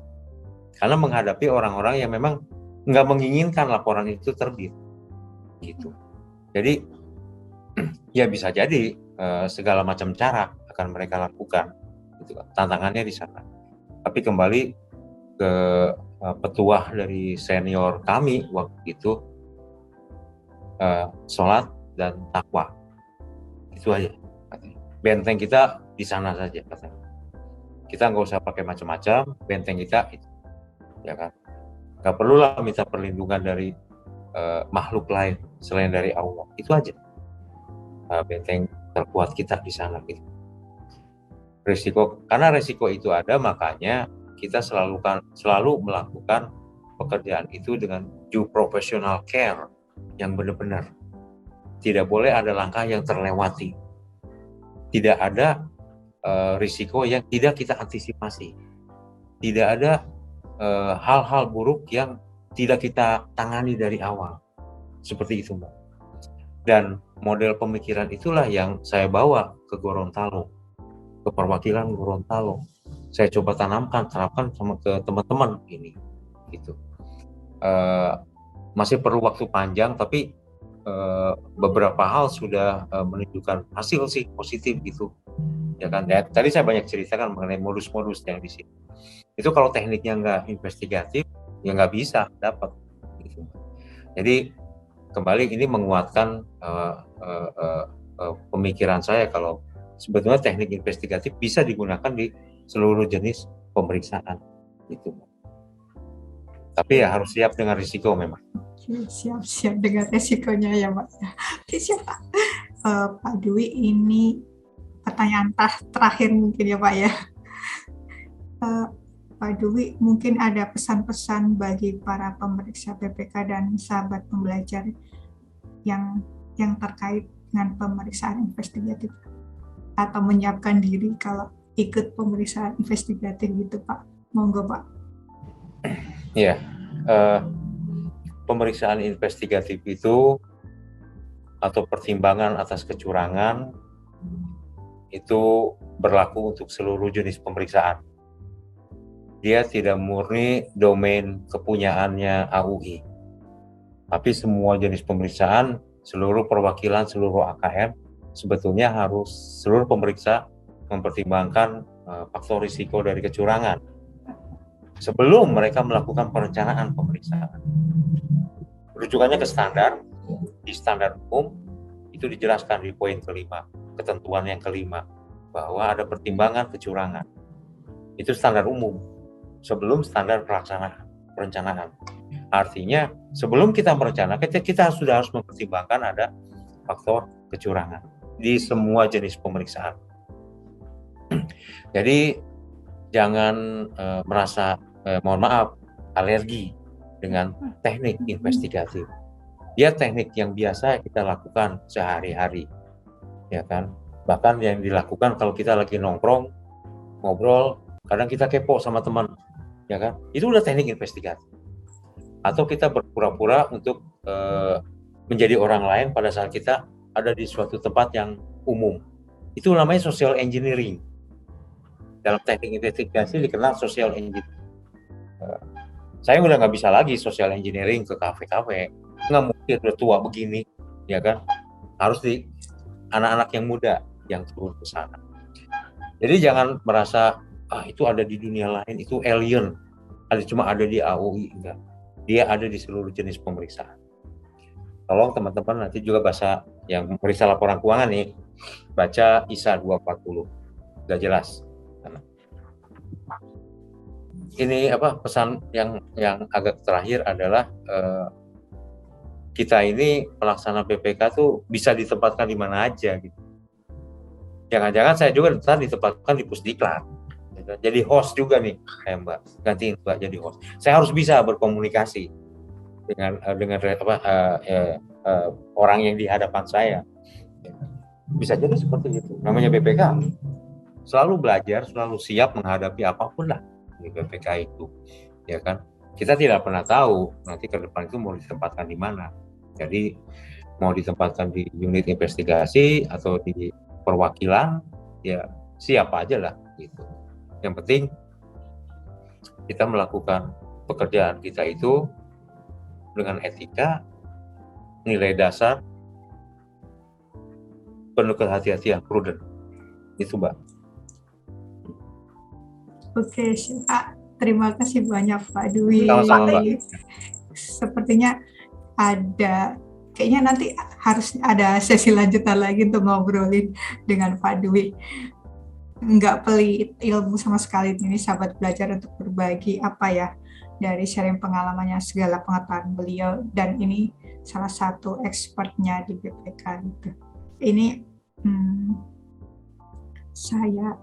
Karena menghadapi orang-orang yang memang nggak menginginkan laporan itu terbit, gitu. Jadi ya bisa jadi segala macam cara akan mereka lakukan, gitu. Tantangannya di sana. Tapi kembali ke petuah dari senior kami waktu itu, sholat dan takwa, itu aja. Benteng kita di sana saja, katanya. Kita nggak usah pakai macam-macam, benteng kita itu, ya kan. Nggak perlulah minta perlindungan dari makhluk lain selain dari Allah, itu aja. Benteng terkuat kita di sana gitu. Karena resiko itu ada, makanya kita selalu melakukan pekerjaan itu dengan due professional care yang benar-benar. Tidak boleh ada langkah yang terlewati. Tidak ada risiko yang tidak kita antisipasi. Tidak ada hal-hal buruk yang tidak kita tangani dari awal. Seperti itu, Mbak. Dan model pemikiran itulah yang saya bawa ke Gorontalo, ke perwakilan Gorontalo. Saya coba terapkan sama ke teman-teman ini, gitu. Masih perlu waktu panjang, tapi beberapa hal sudah menunjukkan hasil sih positif gitu, ya kan. Ya, tadi saya banyak ceritakan mengenai modus-modus yang di sini. Itu kalau tekniknya nggak investigatif, ya nggak bisa dapat. Gitu. Jadi kembali ini menguatkan pemikiran saya kalau sebetulnya teknik investigatif bisa digunakan di seluruh jenis pemeriksaan itu. Tapi ya harus siap dengan risiko memang. Siap dengan risikonya ya Pak. Siap Pak. Pak Dwi, ini pertanyaan terakhir mungkin ya Pak ya. Pak Dwi, mungkin ada pesan-pesan bagi para pemeriksa BPK dan sahabat pembelajar yang terkait dengan pemeriksaan investigatif atau menyiapkan diri kalau ikut pemeriksaan investigatif gitu Pak. Monggo Pak. Ya, pemeriksaan investigatif itu atau pertimbangan atas kecurangan itu berlaku untuk seluruh jenis pemeriksaan. Dia tidak murni domain kepunyaannya AUI, tapi semua jenis pemeriksaan, seluruh perwakilan, seluruh AKM, sebetulnya harus seluruh pemeriksa mempertimbangkan faktor risiko dari kecurangan sebelum mereka melakukan perencanaan pemeriksaan. Rujukannya ke standar, di standar umum itu dijelaskan di poin kelima, ketentuan yang kelima, bahwa ada pertimbangan kecurangan. Itu standar umum, sebelum standar perencanaan. Artinya sebelum kita merencanakan, kita sudah harus mempertimbangkan ada faktor kecurangan di semua jenis pemeriksaan. Jadi jangan merasa mohon maaf alergi dengan teknik investigatif. Dia teknik yang biasa kita lakukan sehari-hari, ya kan. Bahkan yang dilakukan kalau kita lagi nongkrong, ngobrol, kadang kita kepo sama teman, ya kan. Itu udah teknik investigatif. Atau kita berpura-pura untuk menjadi orang lain pada saat kita ada di suatu tempat yang umum. Itu namanya social engineering. Dalam teknik investigasi dikenal social engineering. Saya udah nggak bisa lagi social engineering ke kafe-kafe, nggak mungkin, udah tua begini, ya kan. Harus di anak-anak yang muda yang turun ke sana. Jadi jangan merasa itu ada di dunia lain, itu alien, cuma ada di AUI, enggak. Dia ada di seluruh jenis pemeriksaan. Tolong teman-teman nanti juga baca yang periksa laporan keuangan nih, baca ISA 240, udah jelas. Ini pesan yang agak terakhir adalah kita ini pelaksana PPK tuh bisa ditempatkan di mana aja gitu. Jangan-jangan saya juga ditempatkan di Pusdiklat, jadi host juga nih, Mbak, gantiin Mbak jadi host. Saya harus bisa berkomunikasi dengan orang yang di hadapan saya. Bisa jadi seperti itu. Namanya PPK, selalu belajar, selalu siap menghadapi apapun lah di PPK itu, ya kan. Kita tidak pernah tahu nanti ke depan itu mau ditempatkan di mana. Jadi mau ditempatkan di unit investigasi atau di perwakilan, ya siapa aja lah gitu. Yang penting kita melakukan pekerjaan kita itu dengan etika, nilai dasar, penuh kehati-hatian, prudent. Itu, Mbak. Oke, Pak. Terima kasih banyak Pak Dwi. Sama-sama, Mbak. Sepertinya kayaknya nanti harus ada sesi lanjutan lagi untuk ngobrolin dengan Pak Dwi. Nggak pelit ilmu sama sekali ini, sahabat belajar, untuk berbagi dari sharing pengalamannya, segala pengetahuan beliau, dan ini salah satu expertnya di BPK gitu. Ini saya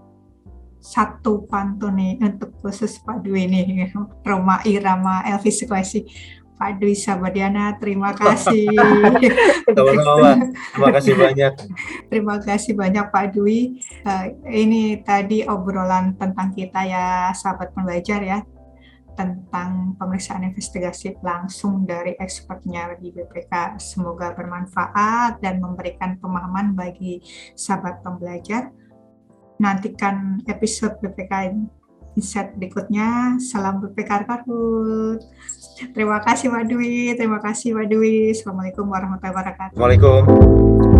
satu pantun nih untuk khusus Pak Dwi nih, Roma Irama Elvis Sekwesi. Pak Dwi Sabadiana, terima kasih. Terima kasih banyak. Terima kasih banyak Pak Dwi. Ini tadi obrolan tentang kita ya, sahabat pembelajar ya, tentang pemeriksaan investigasi langsung dari expertnya di BPK. Semoga bermanfaat dan memberikan pemahaman bagi sahabat pembelajar. Nantikan episode BPK Insight berikutnya. Salam BPK Karhut. Terima kasih Pak Dwi. Assalamualaikum warahmatullahi wabarakatuh. Waalaikumsalam.